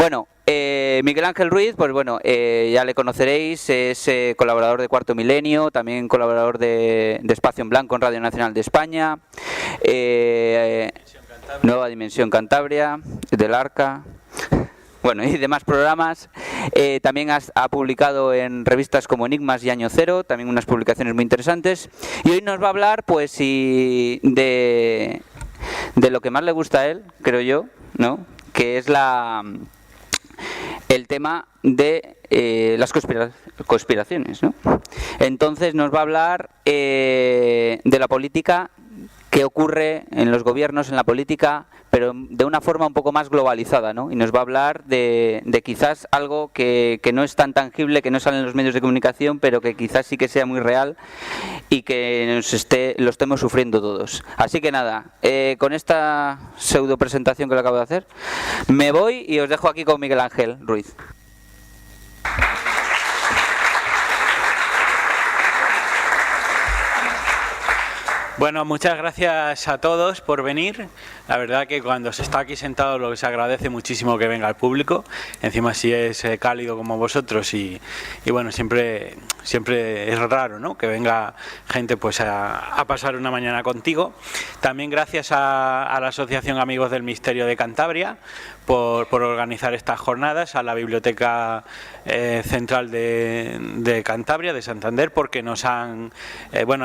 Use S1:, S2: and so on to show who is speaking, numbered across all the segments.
S1: Bueno, Miguel Ángel Ruiz, pues bueno, ya le conoceréis, es colaborador de Cuarto Milenio, también colaborador de Espacio en Blanco en Radio Nacional de España, Nueva Dimensión Cantabria, del Arca, bueno, y demás programas. También ha publicado en revistas como Enigmas y Año Cero, también unas publicaciones muy interesantes. Y hoy nos va a hablar, pues, de lo que más le gusta a él, creo yo, ¿no? Que es el tema de las conspiraciones, ¿no? Entonces nos va a hablar de la política, qué ocurre en los gobiernos, en la política, pero de una forma un poco más globalizada, ¿no? Y nos va a hablar de quizás algo que no es tan tangible, que no sale en los medios de comunicación, pero que quizás sí que sea muy real y que lo estemos sufriendo todos. Así que nada, con esta pseudo presentación que le acabo de hacer, me voy y os dejo aquí con Miguel Ángel Ruiz.
S2: Bueno, muchas gracias a todos por venir. La verdad que cuando se está aquí sentado lo que se agradece muchísimo que venga el público. Encima si es cálido como vosotros y bueno, siempre es raro, ¿no?, que venga gente pues a pasar una mañana contigo. También gracias a la Asociación Amigos del Misterio de Cantabria por organizar estas jornadas, a la Biblioteca Central de Cantabria, de Santander, porque nos han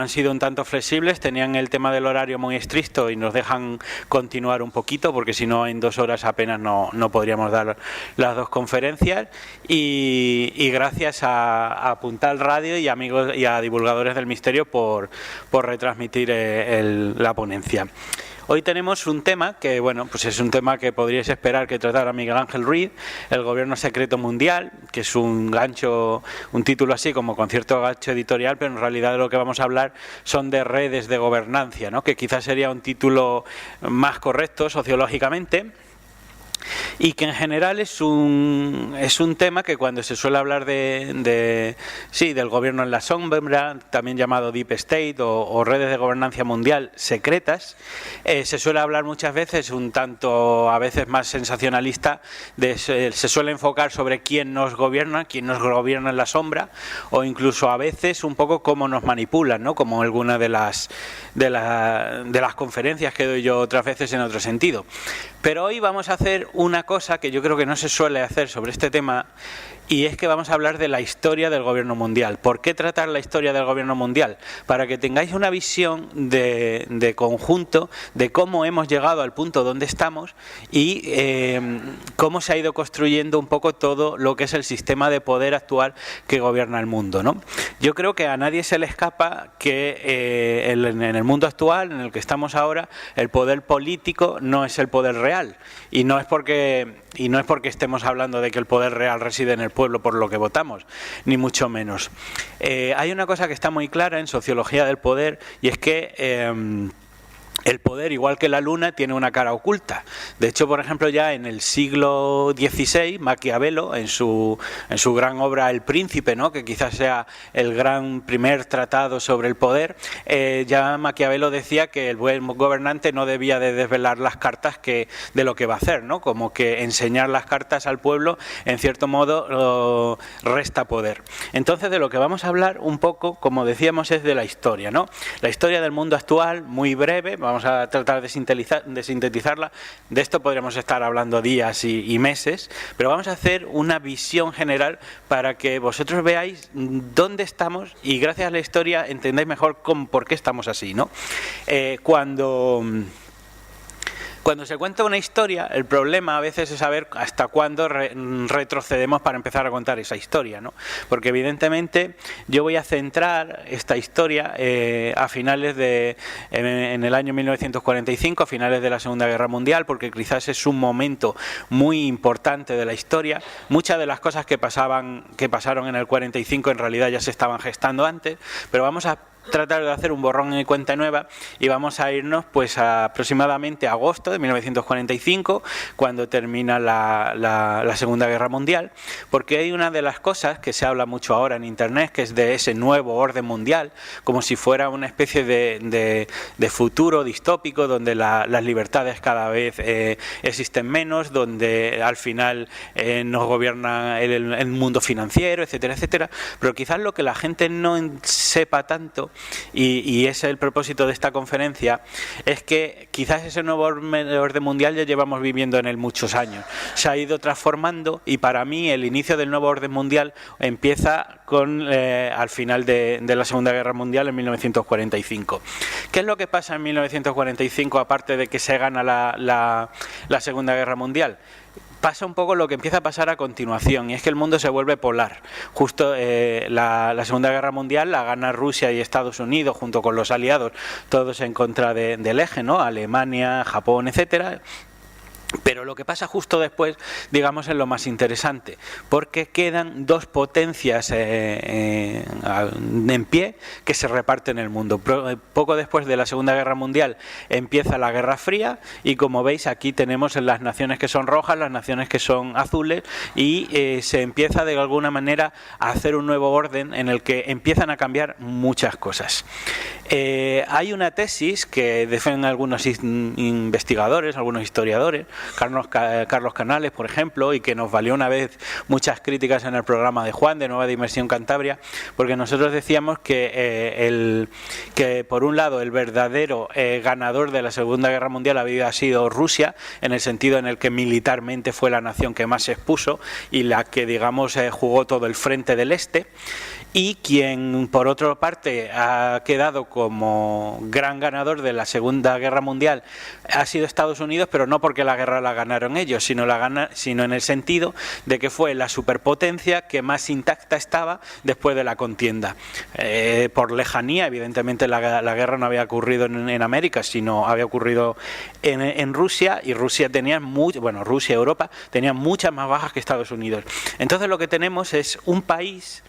S2: sido un tanto flexibles. Tenían el tema del horario muy estricto y nos dejan continuar un poquito, porque si no en 2 horas apenas no podríamos dar las 2 conferencias. Y gracias a Puntal Radio y amigos y a divulgadores del misterio por retransmitir la ponencia. Hoy tenemos un tema que, bueno, pues es un tema que podríais esperar que tratara Miguel Ángel Ruiz, el gobierno secreto mundial, que es un título así como con cierto gancho editorial, pero en realidad de lo que vamos a hablar son de redes de gobernancia, ¿no?, que quizás sería un título más correcto sociológicamente. Y que en general es un tema que cuando se suele hablar del gobierno en la sombra, también llamado Deep State o redes de gobernanza mundial secretas, se suele hablar muchas veces un tanto, a veces más sensacionalista, se suele enfocar sobre quién nos gobierna en la sombra, o incluso a veces un poco cómo nos manipulan, ¿no?, como alguna de las conferencias que doy yo otras veces en otro sentido. Pero hoy vamos a hacer una cosa que yo creo que no se suele hacer sobre este tema, y es que vamos a hablar de la historia del gobierno mundial. ¿Por qué tratar la historia del gobierno mundial? Para que tengáis una visión de conjunto de cómo hemos llegado al punto donde estamos y cómo se ha ido construyendo un poco todo lo que es el sistema de poder actual que gobierna el mundo, ¿no? Yo creo que a nadie se le escapa que en el mundo actual, en el que estamos ahora, el poder político no es el poder real. Y no es porque estemos hablando de que el poder real reside en el pueblo por lo que votamos, ni mucho menos. Hay una cosa que está muy clara en sociología del poder, y es que el poder, igual que la luna, tiene una cara oculta. De hecho, por ejemplo, ya en el siglo XVI, Maquiavelo, en su gran obra El Príncipe, ¿no?, que quizás sea el gran primer tratado sobre el poder, ya Maquiavelo decía que el buen gobernante no debía de desvelar las cartas de lo que va a hacer, ¿no?, como que enseñar las cartas al pueblo, en cierto modo, resta poder. Entonces, de lo que vamos a hablar un poco, como decíamos, es de la historia, ¿no? La historia del mundo actual, muy breve. Vamos a tratar de sintetizarla. De esto podríamos estar hablando días y meses, pero vamos a hacer una visión general para que vosotros veáis dónde estamos y gracias a la historia entendáis mejor por qué estamos así, ¿no? Cuando se cuenta una historia, el problema a veces es saber hasta cuándo retrocedemos para empezar a contar esa historia, ¿no? Porque evidentemente yo voy a centrar esta historia en el año 1945, a finales de la Segunda Guerra Mundial, porque quizás es un momento muy importante de la historia. Muchas de las cosas que pasaron en el 45 en realidad ya se estaban gestando antes, pero vamos a tratar de hacer un borrón y cuenta nueva y vamos a irnos pues a aproximadamente agosto de 1945, cuando termina la Segunda Guerra Mundial, porque hay una de las cosas que se habla mucho ahora en Internet, que es de ese nuevo orden mundial, como si fuera una especie de futuro distópico donde las libertades cada vez existen menos, donde al final nos gobierna el mundo financiero, etcétera, etcétera. Pero quizás lo que la gente no sepa tanto, y ese es el propósito de esta conferencia, es que quizás ese nuevo orden mundial ya llevamos viviendo en él muchos años. Se ha ido transformando y para mí el inicio del nuevo orden mundial empieza al final de la Segunda Guerra Mundial en 1945. ¿Qué es lo que pasa en 1945 aparte de que se gana la Segunda Guerra Mundial? Pasa un poco lo que empieza a pasar a continuación, y es que el mundo se vuelve polar. Justo la Segunda Guerra Mundial la gana Rusia y Estados Unidos junto con los aliados, todos en contra del eje, ¿no? Alemania, Japón, etcétera. Pero lo que pasa justo después, digamos, es lo más interesante, porque quedan dos potencias en pie que se reparten el mundo. Poco después de la Segunda Guerra Mundial empieza la Guerra Fría y, como veis, aquí tenemos las naciones que son rojas, las naciones que son azules, y se empieza de alguna manera a hacer un nuevo orden en el que empiezan a cambiar muchas cosas. Hay una tesis que defienden algunos investigadores, algunos historiadores, Carlos Canales, por ejemplo, y que nos valió una vez muchas críticas en el programa de Juan de Nueva Dimensión Cantabria, porque nosotros decíamos que por un lado el verdadero ganador de la Segunda Guerra Mundial había sido Rusia, en el sentido en el que militarmente fue la nación que más se expuso y la que, digamos, jugó todo el frente del este, y quien por otra parte ha quedado como gran ganador de la Segunda Guerra Mundial ha sido Estados Unidos, pero no porque la guerra la ganaron ellos, sino en el sentido de que fue la superpotencia que más intacta estaba después de la contienda. Por lejanía, evidentemente la guerra no había ocurrido en América, sino había ocurrido en Rusia, y Rusia tenía Rusia y Europa tenían muchas más bajas que Estados Unidos. Entonces lo que tenemos es un país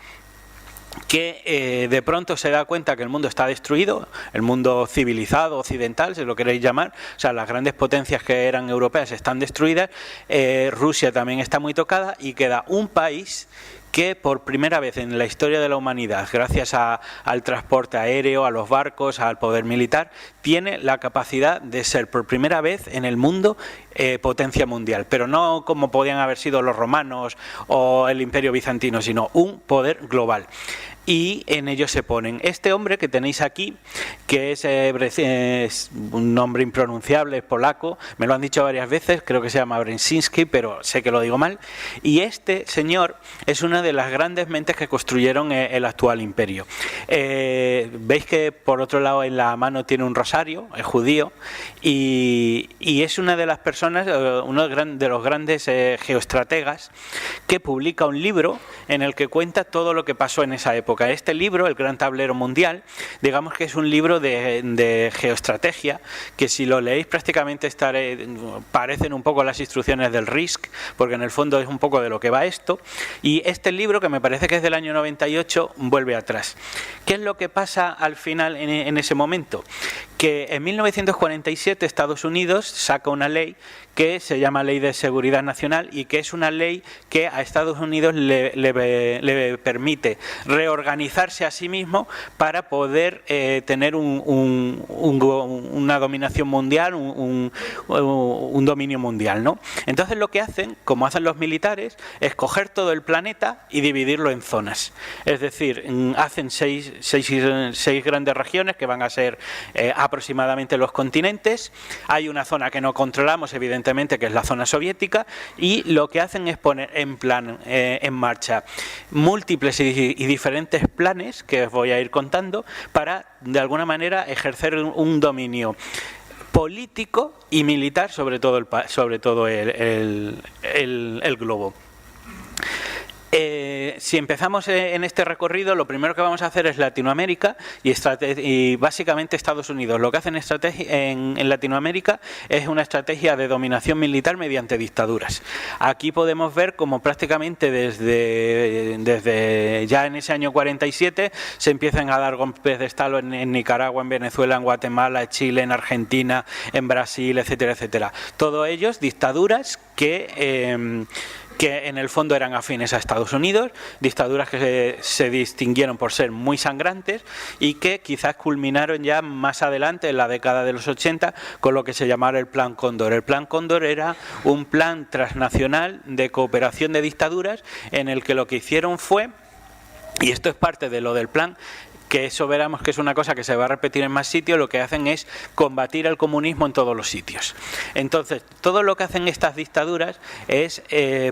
S2: que de pronto se da cuenta que el mundo está destruido, el mundo civilizado, occidental, si lo queréis llamar, o sea, las grandes potencias que eran europeas están destruidas, Rusia también está muy tocada, y queda un país que por primera vez en la historia de la humanidad, gracias al transporte aéreo, a los barcos, al poder militar, tiene la capacidad de ser por primera vez en el mundo potencia mundial, pero no como podían haber sido los romanos o el Imperio Bizantino, sino un poder global. Y en ello se ponen este hombre que tenéis aquí, que es un nombre impronunciable, es polaco, me lo han dicho varias veces, creo que se llama Brzezinski, pero sé que lo digo mal, y este señor es una de las grandes mentes que construyeron el actual imperio. Veis que por otro lado en la mano tiene un rosario, es judío, y es una de las personas, uno de los grandes geoestrategas, que publica un libro en el que cuenta todo lo que pasó en esa época. Este libro, El Gran Tablero Mundial, digamos que es un libro de geoestrategia, que si lo leéis prácticamente parecen un poco las instrucciones del RISC, porque en el fondo es un poco de lo que va esto, y este libro, que me parece que es del año 98, vuelve atrás. ¿Qué es lo que pasa al final en ese momento? Que en 1947 Estados Unidos saca una ley que se llama Ley de Seguridad Nacional, y que es una ley que a Estados Unidos le permite reorganizarse a sí mismo para poder tener una dominación mundial, un dominio mundial, ¿no? Entonces lo que hacen, como hacen los militares, es coger todo el planeta y dividirlo en zonas. Es decir, hacen seis grandes regiones que van a ser aproximadamente los continentes. Hay una zona que no controlamos, evidentemente, que es la zona soviética, y lo que hacen es poner en marcha múltiples y diferentes planes que os voy a ir contando para, de alguna manera, ejercer un dominio político y militar sobre todo el globo. Si empezamos en este recorrido, lo primero que vamos a hacer es Latinoamérica y básicamente Estados Unidos. Lo que hacen en Latinoamérica es una estrategia de dominación militar mediante dictaduras. Aquí podemos ver cómo prácticamente desde ya en ese año 47 se empiezan a dar golpes de Estado en Nicaragua, en Venezuela, en Guatemala, en Chile, en Argentina, en Brasil, etcétera, etcétera. Todos ellos dictaduras que en el fondo eran afines a Estados Unidos, dictaduras que se distinguieron por ser muy sangrantes y que quizás culminaron ya más adelante, en la década de los 80, con lo que se llamaba el Plan Cóndor. El Plan Cóndor era un plan transnacional de cooperación de dictaduras en el que lo que hicieron fue, y esto es parte de lo del plan, que eso veremos que es una cosa que se va a repetir en más sitios, lo que hacen es combatir el comunismo en todos los sitios. Entonces, todo lo que hacen estas dictaduras es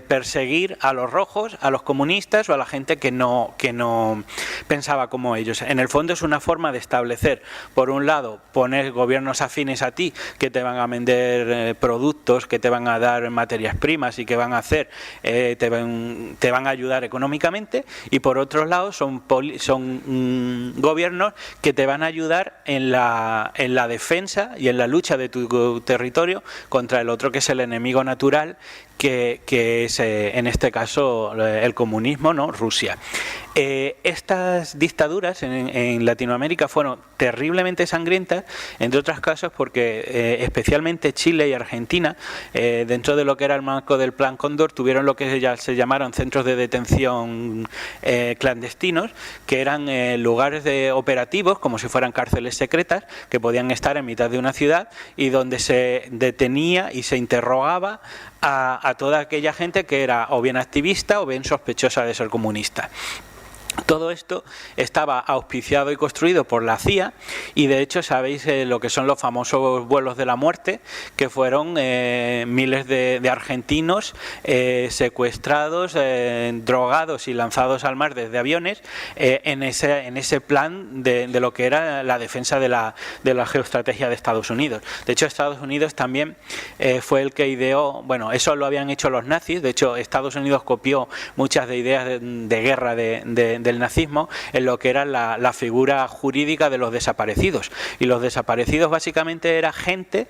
S2: perseguir a los rojos, a los comunistas o a la gente que no pensaba como ellos. En el fondo es una forma de establecer, por un lado, poner gobiernos afines a ti, que te van a vender productos, que te van a dar materias primas y que van a hacer, te van a ayudar económicamente, y por otro lado son gobiernos que te van a ayudar en la defensa y en la lucha de tu territorio contra el otro, que es el enemigo natural, que es en este caso el comunismo, ¿no? Rusia. Estas dictaduras en Latinoamérica fueron terriblemente sangrientas, entre otras cosas porque especialmente Chile y Argentina, dentro de lo que era el marco del Plan Cóndor, tuvieron lo que ya se llamaron centros de detención clandestinos, que eran lugares operativos, como si fueran cárceles secretas, que podían estar en mitad de una ciudad y donde se detenía y se interrogaba a toda aquella gente que era o bien activista o bien sospechosa de ser comunista. Todo esto estaba auspiciado y construido por la CIA, y de hecho sabéis lo que son los famosos vuelos de la muerte, que fueron miles de argentinos secuestrados, drogados y lanzados al mar desde aviones en ese plan de lo que era la defensa de la geoestrategia de Estados Unidos. De hecho, Estados Unidos también fue el que ideó, bueno, eso lo habían hecho los nazis. De hecho, Estados Unidos copió muchas de ideas de guerra del nazismo en lo que era la figura jurídica de los desaparecidos, y los desaparecidos básicamente era gente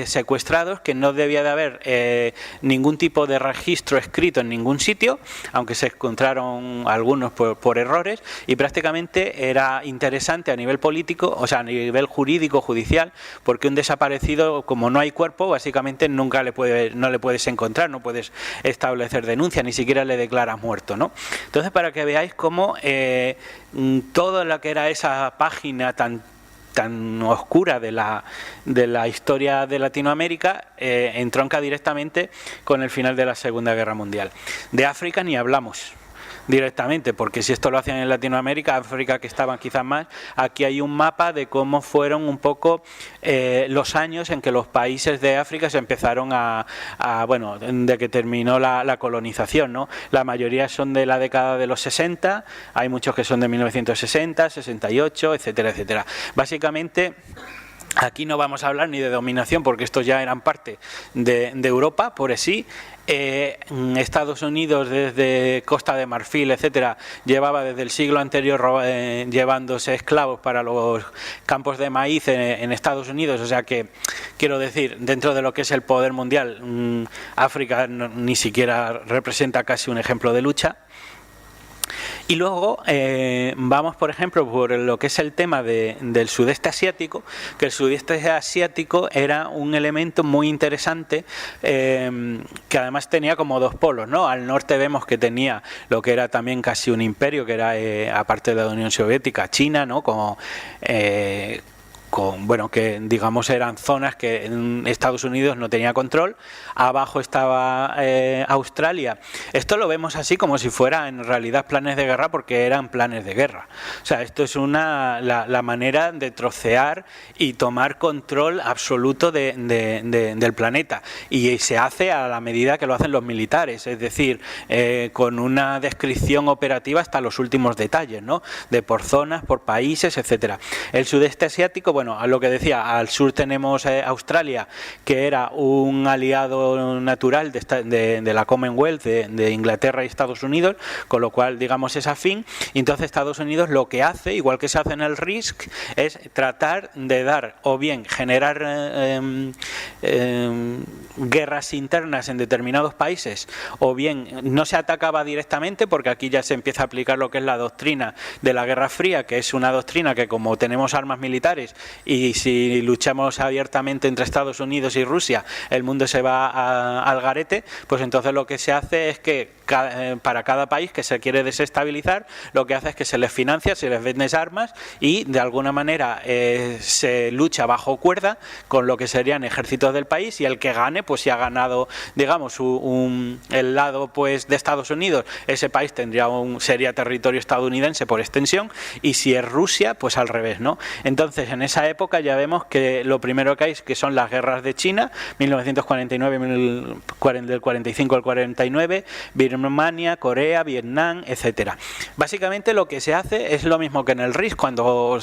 S2: secuestrados que no debía de haber ningún tipo de registro escrito en ningún sitio, aunque se encontraron algunos por errores, y prácticamente era interesante a nivel político, o sea, a nivel jurídico, judicial, porque un desaparecido, como no hay cuerpo, básicamente no le puedes encontrar, no puedes establecer denuncia, ni siquiera le declaras muerto, ¿no? Entonces, para que veáis cómo todo lo que era esa página tan oscura de la historia de Latinoamérica entronca directamente con el final de la Segunda Guerra Mundial. De África ni hablamos directamente, porque si esto lo hacían en Latinoamérica, África, que estaban quizás más, aquí hay un mapa de cómo fueron un poco los años en que los países de África se empezaron bueno, de que terminó la colonización, ¿no? La mayoría son de la década de los 60, hay muchos que son de 1960, 68, etcétera, etcétera. Básicamente, aquí no vamos a hablar ni de dominación, porque estos ya eran parte de Europa por sí. Estados Unidos, desde Costa de Marfil, etcétera, llevaba desde el siglo anterior llevándose esclavos para los campos de maíz en Estados Unidos. O sea que, quiero decir, dentro de lo que es el poder mundial, África ni siquiera representa casi un ejemplo de lucha. Y luego vamos, por ejemplo, por lo que es el tema del sudeste asiático, que el sudeste asiático era un elemento muy interesante, que además tenía como dos polos, ¿no? Al norte vemos que tenía lo que era también casi un imperio, que era, aparte de la Unión Soviética, China, ¿no? Como bueno, que digamos eran zonas que en Estados Unidos no tenía control. Abajo estaba Australia. Esto lo vemos así como si fuera en realidad planes de guerra, porque eran planes de guerra. O sea, esto es la manera de trocear y tomar control absoluto del planeta, y se hace a la medida que lo hacen los militares, es decir, con una descripción operativa hasta los últimos detalles, ¿no? De por zonas, por países, etcétera. El sudeste asiático, bueno, bueno, a lo que decía, al sur tenemos Australia, que era un aliado natural de la Commonwealth, de Inglaterra y Estados Unidos, con lo cual, digamos, es afín. Y entonces Estados Unidos lo que hace, igual que se hace en el RISC, es tratar de dar, o bien generar guerras internas en determinados países, o bien no se atacaba directamente, porque aquí ya se empieza a aplicar lo que es la doctrina de la Guerra Fría, que es una doctrina que, como tenemos armas militares y si luchamos abiertamente entre Estados Unidos y Rusia, el mundo se va al garete, pues entonces lo que se hace es que para cada país que se quiere desestabilizar, lo que hace es que se les financia, se les vende armas y de alguna manera se lucha bajo cuerda con lo que serían ejércitos del país, y el que gane, pues si ha ganado, digamos, el lado pues de Estados Unidos, ese país sería territorio estadounidense por extensión, y si es Rusia, pues al revés, ¿no? Entonces, en esa época ya vemos que lo primero que hay que son las guerras de China, 1949, del 45 al 49, Birmania, Corea, Vietnam, etcétera. Básicamente lo que se hace es lo mismo que en el RISC, cuando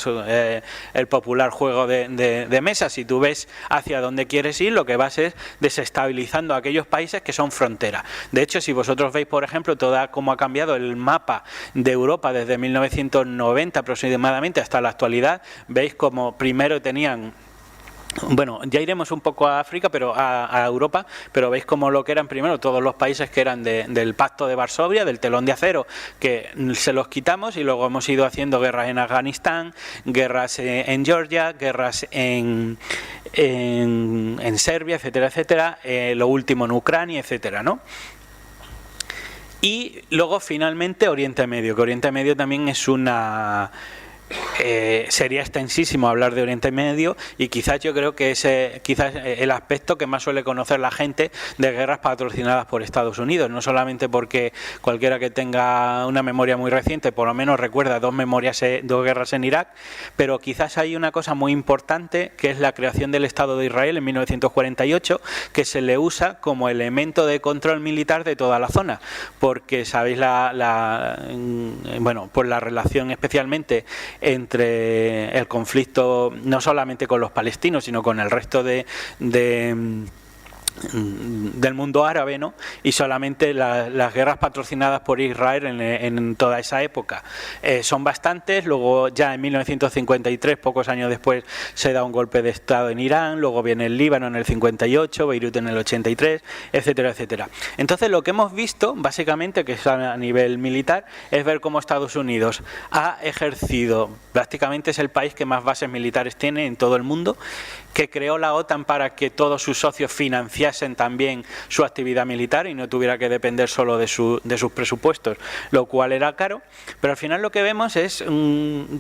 S2: el popular juego de mesa, si tú ves hacia dónde quieres ir, lo que vas es desestabilizando a aquellos países que son frontera. De hecho, si vosotros veis, por ejemplo, cómo ha cambiado el mapa de Europa desde 1990 aproximadamente hasta la actualidad, veis como primero tenían... Bueno, ya iremos un poco a África, pero a Europa, pero veis como lo que eran primero todos los países que eran del Pacto de Varsovia, del telón de acero, que se los quitamos, y luego hemos ido haciendo guerras en Afganistán, guerras en Georgia, guerras en Serbia, etcétera, etcétera, lo último en Ucrania, etcétera, ¿no? Y luego finalmente Oriente Medio, que Oriente Medio también es sería extensísimo hablar de Oriente Medio, y quizás yo creo que es el aspecto que más suele conocer la gente de guerras patrocinadas por Estados Unidos, no solamente porque cualquiera que tenga una memoria muy reciente por lo menos recuerda dos guerras en Irak, pero quizás hay una cosa muy importante, que es la creación del Estado de Israel en 1948, que se le usa como elemento de control militar de toda la zona, porque sabéis pues la relación especialmente entre el conflicto no solamente con los palestinos, sino con el resto del mundo árabe, ¿no? Y solamente las guerras patrocinadas por Israel en toda esa época son bastantes. Luego ya en 1953, pocos años después, se da un golpe de Estado en Irán, luego viene el Líbano en el 58, Beirut en el 83, etcétera, etcétera. Entonces lo que hemos visto, básicamente, que es a nivel militar, es ver cómo Estados Unidos ha ejercido, prácticamente es el país que más bases militares tiene en todo el mundo, que creó la OTAN para que todos sus socios financiasen también su actividad militar y no tuviera que depender solo de sus presupuestos, lo cual era caro. Pero al final lo que vemos es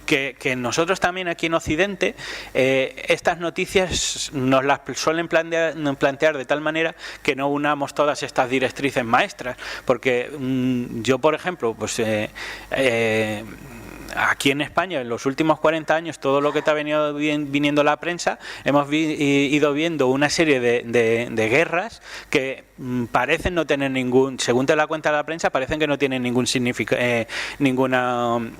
S2: que nosotros también aquí en Occidente estas noticias nos las suelen plantear de tal manera que no unamos todas estas directrices maestras, porque yo, por ejemplo, pues aquí en España, en los últimos 40 años, todo lo que te ha venido viniendo la prensa, hemos ido viendo una serie de guerras que parecen no tener según te la cuenta la prensa, parecen que no tienen ningún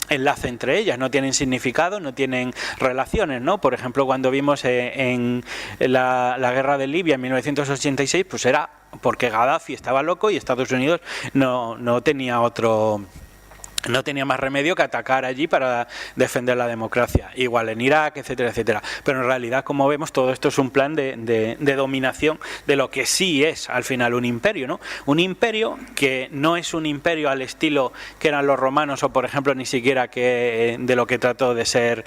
S2: enlace entre ellas, no tienen significado, no tienen relaciones, ¿no? Por ejemplo, cuando vimos en la guerra de Libia en 1986, pues era porque Gaddafi estaba loco y Estados Unidos no tenía más remedio que atacar allí para defender la democracia. Igual en Irak, etcétera, etcétera. Pero en realidad, como vemos, todo esto es un plan de dominación de lo que sí es al final un imperio, ¿no? Un imperio que no es un imperio al estilo que eran los romanos, o por ejemplo ni siquiera de lo que trató de ser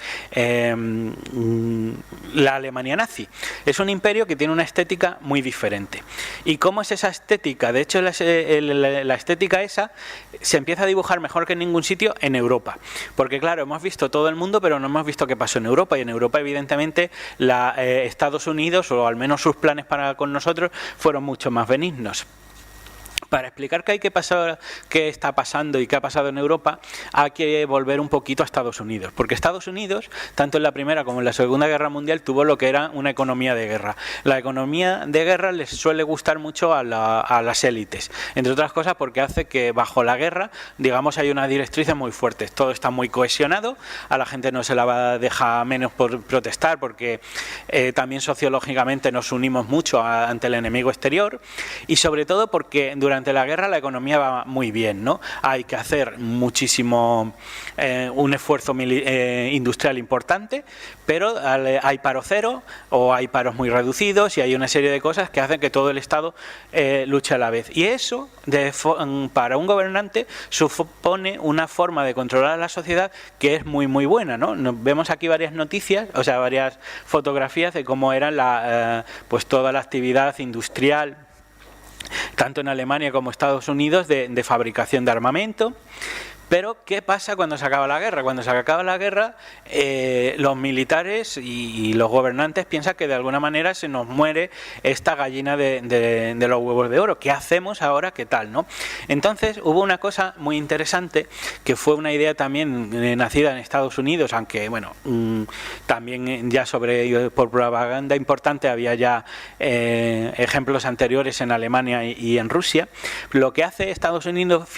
S2: la Alemania nazi. Es un imperio que tiene una estética muy diferente. ¿Y cómo es esa estética? De hecho, la estética esa se empieza a dibujar mejor que en ningún sitio en Europa, porque claro, hemos visto todo el mundo, pero no hemos visto qué pasó en Europa, y en Europa evidentemente Estados Unidos, o al menos sus planes con nosotros, fueron mucho más benignos. Para explicar qué está pasando y qué ha pasado en Europa, hay que volver un poquito a Estados Unidos. Porque Estados Unidos, tanto en la Primera como en la Segunda Guerra Mundial, tuvo lo que era una economía de guerra. La economía de guerra les suele gustar mucho a las élites. Entre otras cosas porque hace que bajo la guerra, digamos, hay unas directrices muy fuertes. Todo está muy cohesionado, a la gente no se la deja menos por protestar porque también sociológicamente nos unimos mucho ante el enemigo exterior y sobre todo porque durante la guerra la economía va muy bien, ¿no? Hay que hacer muchísimo, un esfuerzo industrial importante, pero hay paro cero o hay paros muy reducidos y hay una serie de cosas que hacen que todo el Estado luche a la vez. Y eso, para un gobernante, supone una forma de controlar a la sociedad que es muy muy buena, ¿no? Vemos aquí varias noticias, o sea, varias fotografías de cómo era pues toda la actividad industrial, tanto en Alemania como Estados Unidos, de fabricación de armamento. Pero, ¿qué pasa cuando se acaba la guerra? Cuando se acaba la guerra, los militares y los gobernantes piensan que de alguna manera se nos muere esta gallina de los huevos de oro. ¿Qué hacemos ahora? ¿Qué tal, no? Entonces, hubo una cosa muy interesante, que fue una idea también nacida en Estados Unidos, aunque, bueno, también ya por propaganda importante había ya ejemplos anteriores en Alemania y en Rusia. Lo que hace Estados Unidos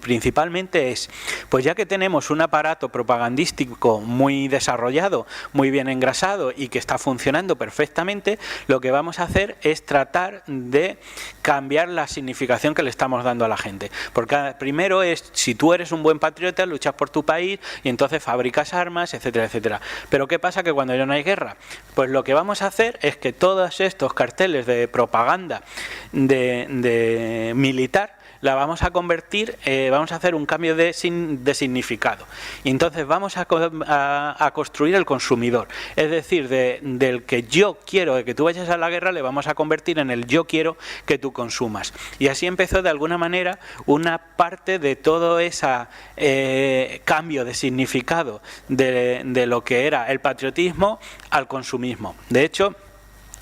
S2: principalmente es, pues ya que tenemos un aparato propagandístico muy desarrollado, muy bien engrasado y que está funcionando perfectamente, lo que vamos a hacer es tratar de cambiar la significación que le estamos dando a la gente. Porque primero es, si tú eres un buen patriota, luchas por tu país y entonces fabricas armas, etcétera, etcétera. Pero ¿qué pasa? Que cuando ya no hay guerra, pues lo que vamos a hacer es que todos estos carteles de propaganda de militar la vamos a convertir, vamos a hacer un cambio de significado. Y entonces vamos a construir el consumidor. Es decir, del que yo quiero de que tú vayas a la guerra, le vamos a convertir en el yo quiero que tú consumas. Y así empezó de alguna manera una parte de todo ese cambio de significado de lo que era el patriotismo al consumismo. De hecho,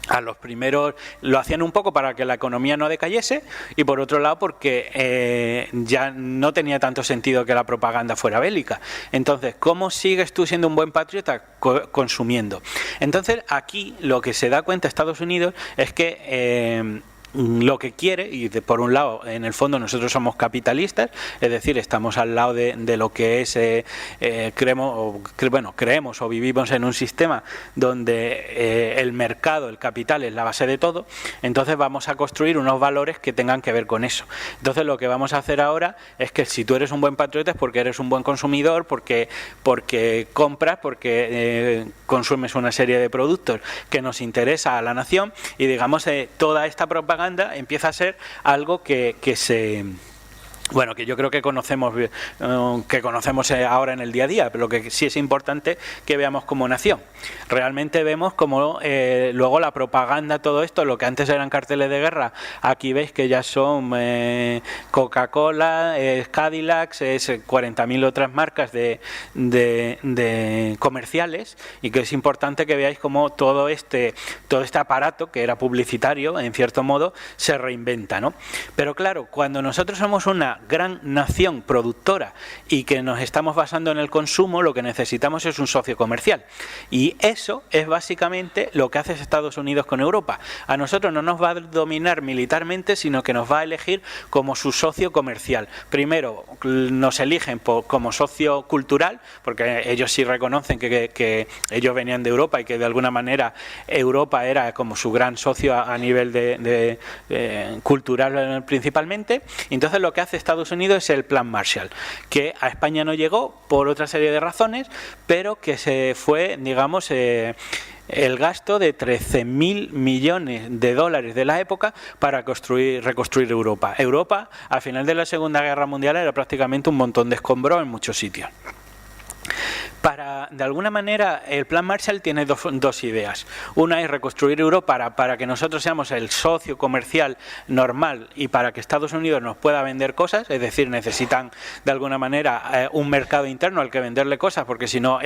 S2: a los primeros lo hacían un poco para que la economía no decayese y por otro lado porque ya no tenía tanto sentido que la propaganda fuera bélica. Entonces, ¿cómo sigues tú siendo un buen patriota? Consumiendo. Entonces, aquí lo que se da cuenta Estados Unidos es que lo que quiere, y por un lado, en el fondo nosotros somos capitalistas, es decir, estamos al lado de lo que es, creemos o vivimos en un sistema donde el mercado, el capital es la base de todo, entonces vamos a construir unos valores que tengan que ver con eso. Entonces lo que vamos a hacer ahora es que si tú eres un buen patriota es porque eres un buen consumidor, porque compras, porque consumes una serie de productos que nos interesa a la nación y digamos toda esta propaganda empieza a ser algo que yo creo que conocemos ahora en el día a día, pero lo que sí es importante que veamos como nación. Realmente vemos como luego la propaganda, todo esto, lo que antes eran carteles de guerra, aquí veis que ya son Coca-Cola, Cadillac, 40.000 otras marcas de comerciales, y que es importante que veáis cómo todo este aparato que era publicitario, en cierto modo, se reinventa, ¿no? Pero claro, cuando nosotros somos una gran nación productora y que nos estamos basando en el consumo, lo que necesitamos es un socio comercial. Y eso es básicamente lo que hace Estados Unidos con Europa. A nosotros no nos va a dominar militarmente, sino que nos va a elegir como su socio comercial. Primero nos eligen como socio cultural, porque ellos sí reconocen que ellos venían de Europa y que de alguna manera Europa era como su gran socio a nivel cultural principalmente. Entonces lo que hace Estados Unidos es el Plan Marshall, que a España no llegó por otra serie de razones, pero que se fue, digamos, el gasto de 13.000 millones de dólares de la época para reconstruir Europa. Europa, al final de la Segunda Guerra Mundial, era prácticamente un montón de escombros en muchos sitios. de alguna manera, el Plan Marshall tiene dos ideas. Una es reconstruir Europa para que nosotros seamos el socio comercial normal y para que Estados Unidos nos pueda vender cosas, es decir, necesitan de alguna manera un mercado interno al que venderle cosas, porque si no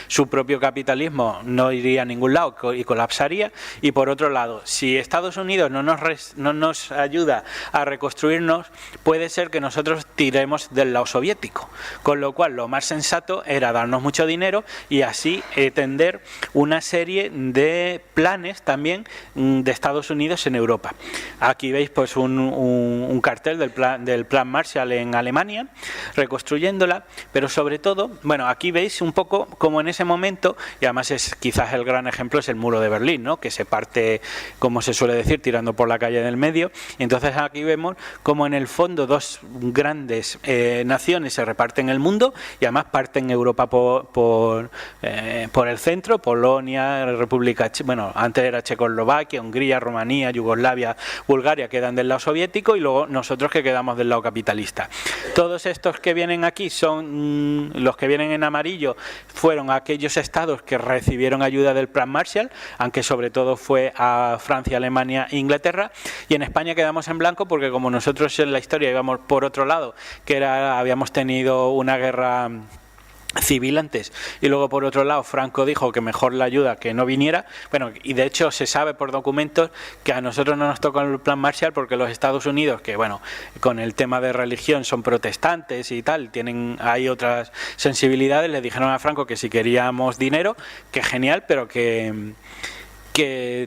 S2: su propio capitalismo no iría a ningún lado y colapsaría. Y por otro lado, si Estados Unidos no nos ayuda a reconstruirnos, puede ser que nosotros tiremos del lado soviético, con lo cual lo más sensato era darnos mucho dinero y así tender una serie de planes también de Estados Unidos en Europa. Aquí veis pues un cartel del plan Marshall en Alemania, reconstruyéndola, pero sobre todo, bueno, aquí veis un poco como en ese momento, y además es quizás el gran ejemplo, es el muro de Berlín, ¿no?, que se parte, como se suele decir, tirando por la calle del medio. Y entonces aquí vemos como en el fondo dos grandes naciones se reparten el mundo y además parten Europa por el centro, Polonia, República, bueno, antes era Checoslovaquia, Hungría, Rumanía, Yugoslavia, Bulgaria, quedan del lado soviético y luego nosotros que quedamos del lado capitalista. Todos estos que vienen aquí son los que vienen en amarillo, fueron aquellos estados que recibieron ayuda del Plan Marshall, aunque sobre todo fue a Francia, Alemania e Inglaterra, y en España quedamos en blanco porque como nosotros en la historia íbamos por otro lado, que habíamos tenido una guerra civil antes y luego por otro lado Franco dijo que mejor la ayuda que no viniera, bueno, y de hecho se sabe por documentos que a nosotros no nos tocó el Plan Marshall porque los Estados Unidos, que bueno, con el tema de religión son protestantes y tal, hay otras sensibilidades, le dijeron a Franco que si queríamos dinero, que genial, pero que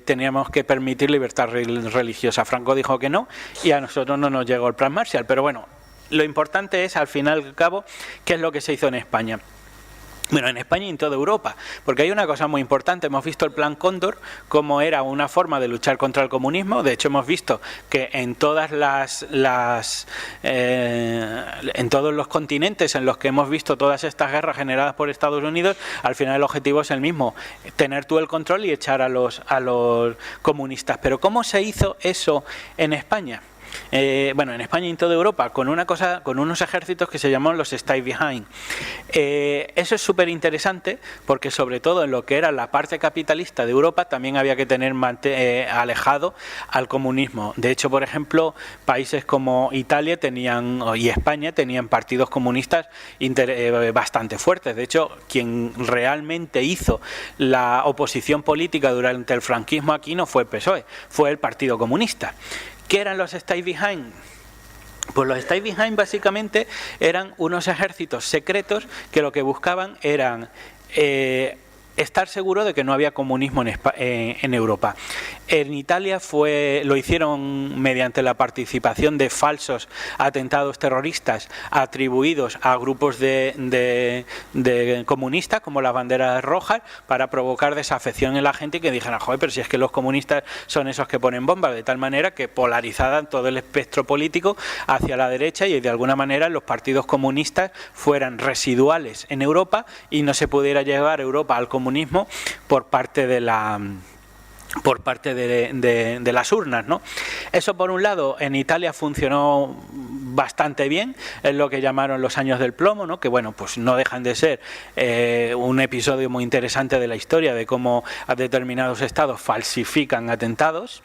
S2: teníamos que permitir libertad religiosa. Franco dijo que no y a nosotros no nos llegó el Plan Marshall, pero bueno, lo importante es, al final y al cabo, qué es lo que se hizo en España. Bueno, en España y en toda Europa, porque hay una cosa muy importante. Hemos visto el Plan Cóndor como era una forma de luchar contra el comunismo. De hecho, hemos visto que en todas en todos los continentes en los que hemos visto todas estas guerras generadas por Estados Unidos, al final el objetivo es el mismo: tener tú el control y echar a los comunistas. Pero ¿cómo se hizo eso en España? Bueno, en España y en toda Europa, con unos ejércitos que se llaman los Stay Behind. Eso es súper interesante porque sobre todo en lo que era la parte capitalista de Europa también había que tener alejado al comunismo. De hecho, por ejemplo, países como Italia y España tenían partidos comunistas bastante fuertes. De hecho, quien realmente hizo la oposición política durante el franquismo aquí no fue el PSOE, fue el Partido Comunista. ¿Qué eran los Stay Behind? Pues los Stay Behind básicamente eran unos ejércitos secretos que lo que buscaban eran estar seguro de que no había comunismo en Europa. En Italia lo hicieron mediante la participación de falsos atentados terroristas atribuidos a grupos de comunistas como las banderas rojas para provocar desafección en la gente y que dijeran, joder, pero si es que los comunistas son esos que ponen bombas, de tal manera que polarizaran todo el espectro político hacia la derecha y de alguna manera los partidos comunistas fueran residuales en Europa y no se pudiera llevar Europa al comunismo por parte de las urnas, ¿no? Eso por un lado en Italia funcionó bastante bien, es lo que llamaron los años del plomo, ¿no? Que bueno, pues no dejan de ser un episodio muy interesante de la historia de cómo determinados estados falsifican atentados.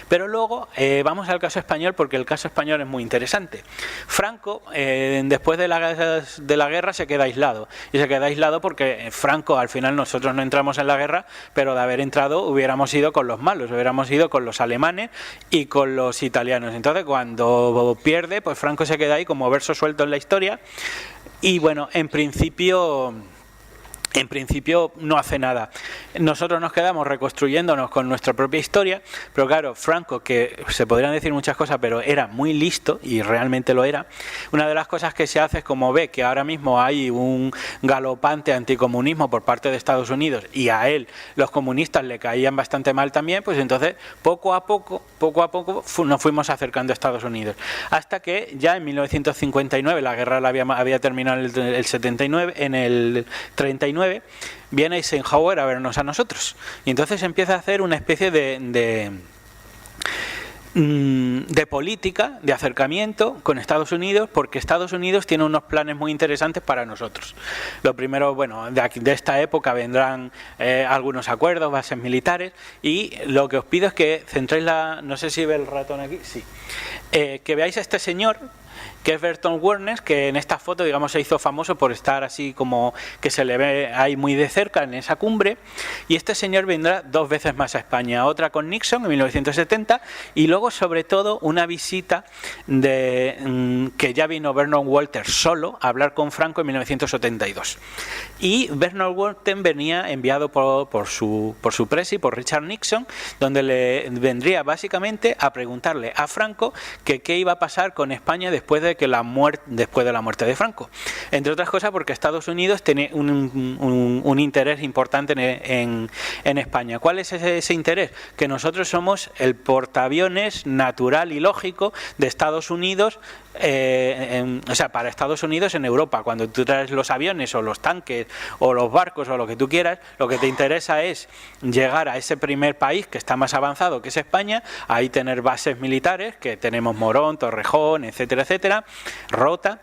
S2: Pero luego vamos al caso español, porque el caso español es muy interesante. Franco, después de la guerra se queda aislado, y se queda aislado porque Franco, al final nosotros no entramos en la guerra, pero de haber entrado hubiéramos ido con los malos, hubiéramos ido con los alemanes y con los italianos. Entonces cuando pierde, pues Franco se queda ahí como verso suelto en la historia y bueno, en principio no hace nada. Nosotros nos quedamos reconstruyéndonos con nuestra propia historia, pero claro, Franco, que se podrían decir muchas cosas, pero era muy listo, y realmente lo era. Una de las cosas que se hace es, como ve que ahora mismo hay un galopante anticomunismo por parte de Estados Unidos, y a él los comunistas le caían bastante mal también, pues entonces poco a poco nos fuimos acercando a Estados Unidos. Hasta que ya en 1959, la guerra había terminado en el 79, en el 39, viene Eisenhower a vernos a nosotros y entonces empieza a hacer una especie de de política, de acercamiento con Estados Unidos, porque Estados Unidos tiene unos planes muy interesantes para nosotros. Lo primero, bueno, de esta época vendrán algunos acuerdos, bases militares, y lo que os pido es que centréis no sé si ve el ratón aquí, sí, que veáis a este señor, que es Burton Werners, que en esta foto, digamos, se hizo famoso por estar así como que se le ve ahí muy de cerca en esa cumbre, y este señor vendrá 2 veces más a España, otra con Nixon en 1970, y luego sobre todo una visita que ya vino Vernon Walters solo a hablar con Franco en 1972. Y Vernon Walters venía enviado por su presi, por Richard Nixon, donde le vendría básicamente a preguntarle a Franco que qué iba a pasar con España después de la muerte de Franco. Entre otras cosas porque Estados Unidos tiene un interés importante en España. ¿Cuál es ese interés? Que nosotros somos el portaaviones natural y lógico de Estados Unidos, o sea, para Estados Unidos en Europa. Cuando tú traes los aviones o los tanques o los barcos o lo que tú quieras, lo que te interesa es llegar a ese primer país que está más avanzado, que es España, ahí tener bases militares, que tenemos Morón, Torrejón, etcétera, etcétera, Rota.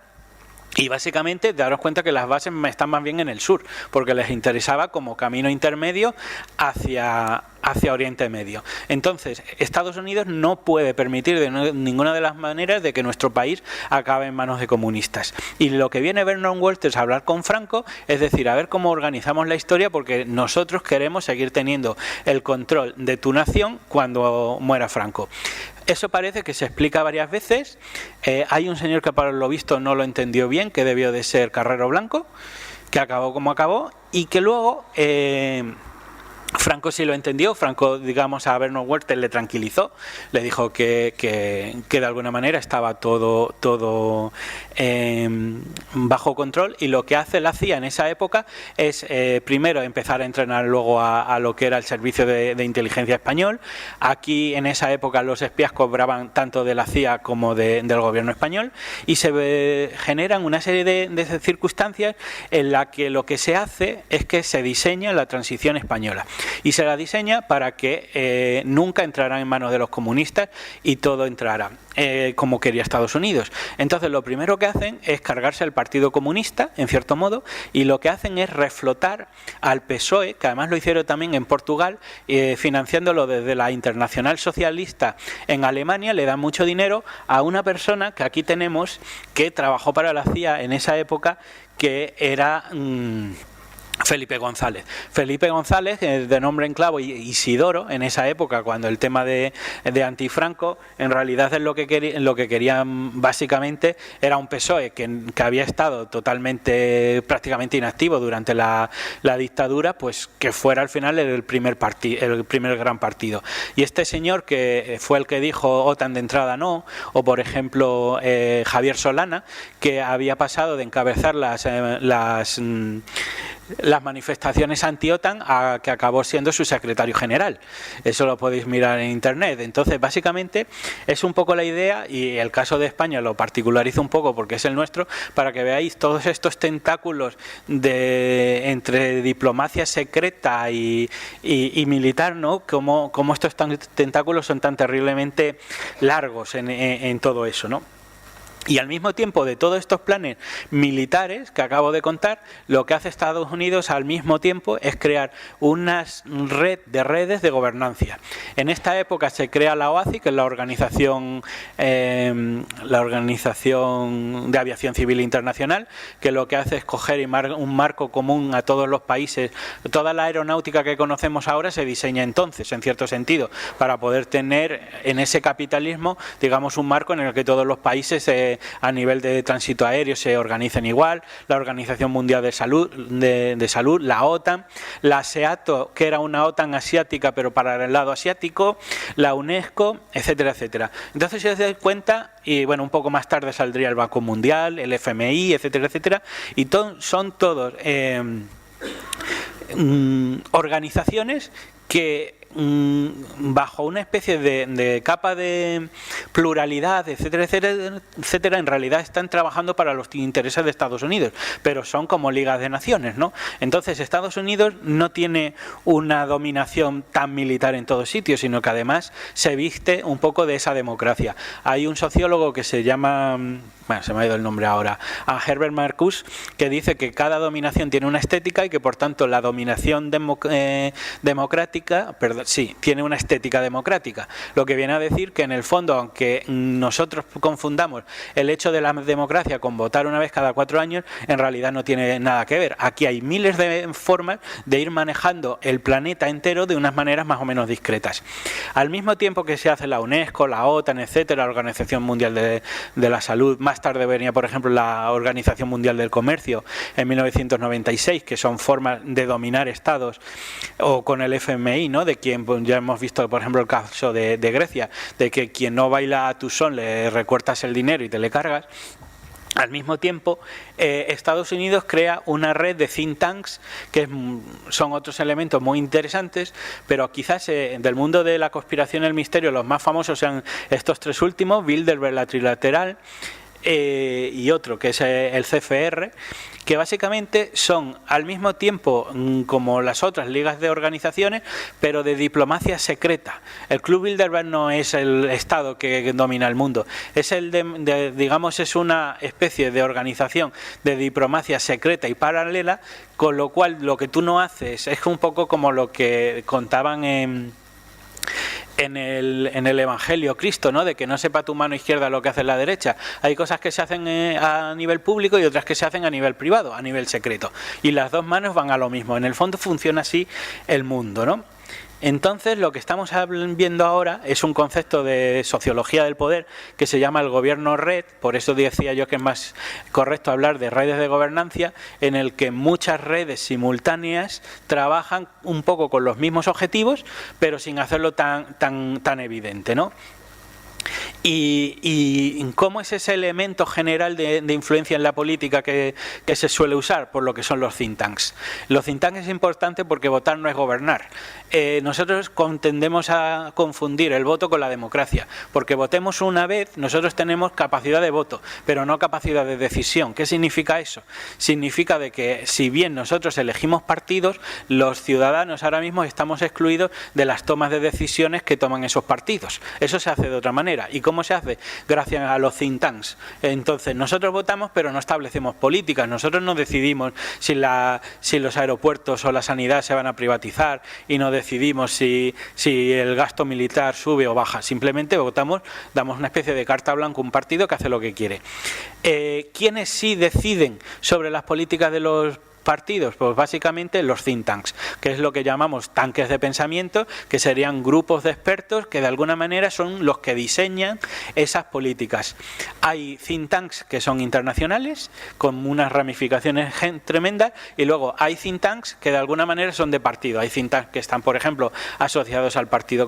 S2: Y básicamente daros cuenta que las bases están más bien en el sur, porque les interesaba como camino intermedio hacia Oriente Medio. Entonces, Estados Unidos no puede permitir de ninguna de las maneras de que nuestro país acabe en manos de comunistas. Y lo que viene Vernon Walters a hablar con Franco es decir, a ver cómo organizamos la historia, porque nosotros queremos seguir teniendo el control de tu nación cuando muera Franco. Eso parece que se explica varias veces. Hay un señor que para lo visto no lo entendió bien, que debió de ser Carrero Blanco, que acabó como acabó, y que luego Franco sí lo entendió. Franco, digamos, a Vernon Walters le tranquilizó, le dijo que de alguna manera estaba todo bajo control, y lo que hace la CIA en esa época es primero empezar a entrenar luego a lo que era el servicio de inteligencia español. Aquí en esa época los espías cobraban tanto de la CIA como del gobierno español, y se generan una serie de circunstancias en la que lo que se hace es que se diseña la transición española. Y se la diseña para que nunca entrara en manos de los comunistas y todo entrara como quería Estados Unidos. Entonces lo primero que hacen es cargarse al Partido Comunista, en cierto modo, y lo que hacen es reflotar al PSOE, que además lo hicieron también en Portugal, financiándolo desde la Internacional Socialista en Alemania. Le dan mucho dinero a una persona que aquí tenemos, que trabajó para la CIA en esa época, que era Felipe González. Felipe González, de nombre en clavo Isidoro, en esa época, cuando el tema de antifranco, en realidad es lo que querían básicamente era un PSOE que había estado prácticamente inactivo durante la dictadura, pues que fuera al final el primer gran partido. Y este señor, que fue el que dijo OTAN de entrada no, o por ejemplo Javier Solana, que había pasado de encabezar las manifestaciones anti-OTAN a que acabó siendo su secretario general. Eso lo podéis mirar en internet. Entonces, básicamente, es un poco la idea, y el caso de España lo particularizo un poco porque es el nuestro, para que veáis todos estos tentáculos entre diplomacia secreta y militar, ¿no? Como estos tentáculos son tan terriblemente largos en todo eso, ¿no? Y al mismo tiempo de todos estos planes militares que acabo de contar, lo que hace Estados Unidos al mismo tiempo es crear una red de redes de gobernanza. En esta época se crea la OACI, que es la Organización de Aviación Civil Internacional, que lo que hace es coger un marco común a todos los países. Toda la aeronáutica que conocemos ahora se diseña entonces, en cierto sentido, para poder tener en ese capitalismo, digamos, un marco en el que todos los países a nivel de tránsito aéreo se organizan igual. La Organización Mundial de Salud, la OTAN, la SEATO, que era una OTAN asiática pero para el lado asiático, la UNESCO, etcétera, etcétera. Entonces, si os dais cuenta, y bueno, un poco más tarde saldría el Banco Mundial, el FMI, etcétera, etcétera, y son todos organizaciones que bajo una especie de capa de pluralidad, etcétera, etcétera, etcétera, en realidad están trabajando para los intereses de Estados Unidos, pero son como ligas de naciones, ¿no? Entonces Estados Unidos no tiene una dominación tan militar en todos sitios, sino que además se viste un poco de esa democracia. Hay un sociólogo que se llama, bueno, se me ha ido el nombre ahora, a Herbert Marcuse, que dice que cada dominación tiene una estética y que por tanto la dominación democrática, perdón, sí, tiene una estética democrática, lo que viene a decir que en el fondo, aunque nosotros confundamos el hecho de la democracia con votar una vez cada 4 años, en realidad no tiene nada que ver. Aquí hay miles de formas de ir manejando el planeta entero de unas maneras más o menos discretas. Al mismo tiempo que se hace la UNESCO, la OTAN, etcétera, la Organización Mundial de la Salud, más tarde venía, por ejemplo, la Organización Mundial del Comercio en 1996, que son formas de dominar estados, o con el FMI, ¿no? De quien pues, ya hemos visto, por ejemplo, el caso de Grecia, de que quien no baila a tu son le recortas el dinero y te le cargas. Al mismo tiempo, Estados Unidos crea una red de think tanks, que son otros elementos muy interesantes, pero quizás del mundo de la conspiración y el misterio los más famosos sean estos 3 últimos, Bilderberg, la Trilateral, y otro que es el CFR, que básicamente son al mismo tiempo como las otras ligas de organizaciones, pero de diplomacia secreta. El Club Bilderberg no es el Estado que domina el mundo, es digamos, es una especie de organización de diplomacia secreta y paralela, con lo cual lo que tú no haces es un poco como lo que contaban en el Evangelio Cristo, ¿no? De que no sepa tu mano izquierda lo que hace la derecha. Hay cosas que se hacen a nivel público y otras que se hacen a nivel privado, a nivel secreto. Y las dos manos van a lo mismo. En el fondo funciona así el mundo, ¿no? Entonces, lo que estamos viendo ahora es un concepto de sociología del poder que se llama el gobierno red, por eso decía yo que es más correcto hablar de redes de gobernancia, en el que muchas redes simultáneas trabajan un poco con los mismos objetivos, pero sin hacerlo tan evidente, ¿no? ¿Y cómo es ese elemento general de influencia en la política que se suele usar? Por lo que son los think tanks. Los think tanks es importante porque votar no es gobernar. Nosotros tendemos a confundir el voto con la democracia, porque votemos una vez, nosotros tenemos capacidad de voto, pero no capacidad de decisión. ¿Qué significa eso? Significa de que si bien nosotros elegimos partidos, los ciudadanos ahora mismo estamos excluidos de las tomas de decisiones que toman esos partidos. Eso se hace de otra manera. ¿Y cómo se hace? Gracias a los think tanks. Entonces, nosotros votamos, pero no establecemos políticas. Nosotros no decidimos si los aeropuertos o la sanidad se van a privatizar, y no decidimos si el gasto militar sube o baja. Simplemente votamos, damos una especie de carta blanca a un partido que hace lo que quiere. ¿Quiénes sí deciden sobre las políticas de los partidos? Pues básicamente los think tanks, que es lo que llamamos tanques de pensamiento, que serían grupos de expertos que de alguna manera son los que diseñan esas políticas. Hay think tanks que son internacionales, con unas ramificaciones tremendas, y luego hay think tanks que de alguna manera son de partido. Hay think tanks que están, por ejemplo, asociados al Partido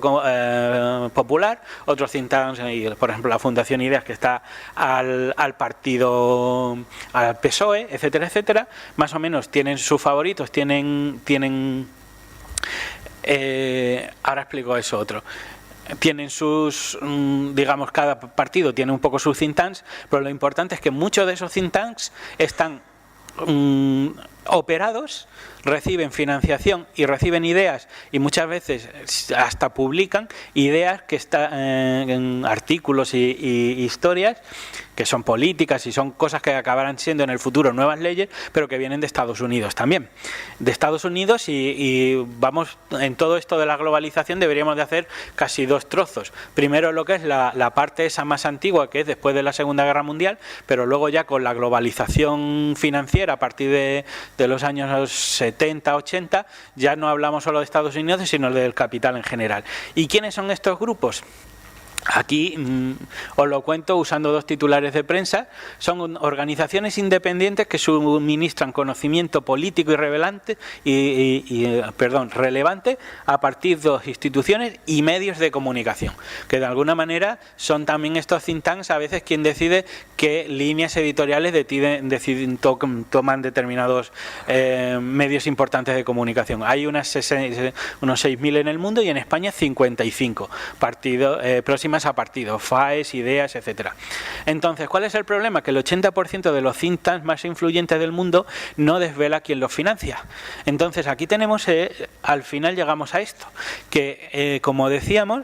S2: Popular, otros think tanks, por ejemplo, la Fundación Ideas, que está al partido, al PSOE, etcétera, etcétera. Más o menos tienen sus favoritos, ahora explico eso otro. Tienen sus, digamos, cada partido tiene un poco sus think tanks, pero lo importante es que muchos de esos think tanks están operados, reciben financiación y reciben ideas, y muchas veces hasta publican ideas que están en artículos y historias que son políticas y son cosas que acabarán siendo en el futuro nuevas leyes, pero que vienen de Estados Unidos también. De Estados Unidos, y vamos, en todo esto de la globalización deberíamos de hacer casi 2 trozos. Primero lo que es la parte esa más antigua, que es después de la Segunda Guerra Mundial, pero luego ya con la globalización financiera a partir de los años 70, 80, ya no hablamos solo de Estados Unidos, sino del capital en general. ¿Y quiénes son estos grupos? Aquí os lo cuento usando dos titulares de prensa. Son organizaciones independientes que suministran conocimiento político y relevante a partir de instituciones y medios de comunicación, que de alguna manera son también estos think tanks a veces quien decide qué líneas editoriales toman determinados medios importantes de comunicación. Hay unos 6.000 en el mundo y en España 55 próximas a partidos, FAES, ideas, etcétera. Entonces, ¿cuál es el problema? Que el 80% de los think tanks más influyentes del mundo no desvela quién los financia. Entonces, aquí tenemos, al final llegamos a esto, que como decíamos,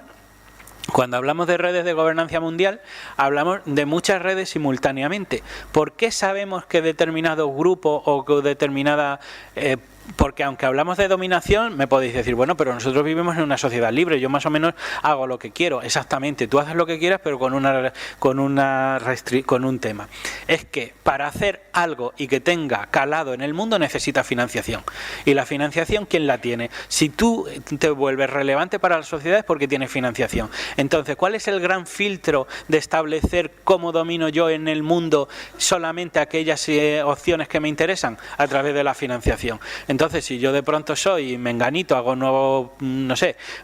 S2: cuando hablamos de redes de gobernanza mundial, hablamos de muchas redes simultáneamente. ¿Por qué sabemos que determinado grupo o que determinada... porque aunque hablamos de dominación, me podéis decir, bueno, pero nosotros vivimos en una sociedad libre, yo más o menos hago lo que quiero. Exactamente, tú haces lo que quieras, pero con un tema. Es que para hacer algo y que tenga calado en el mundo necesita financiación. Y la financiación, ¿quién la tiene? Si tú te vuelves relevante para la sociedad es porque tienes financiación. Entonces, ¿cuál es el gran filtro de establecer cómo domino yo en el mundo solamente aquellas opciones que me interesan? A través de la financiación. Entonces, si yo de pronto soy menganito, hago un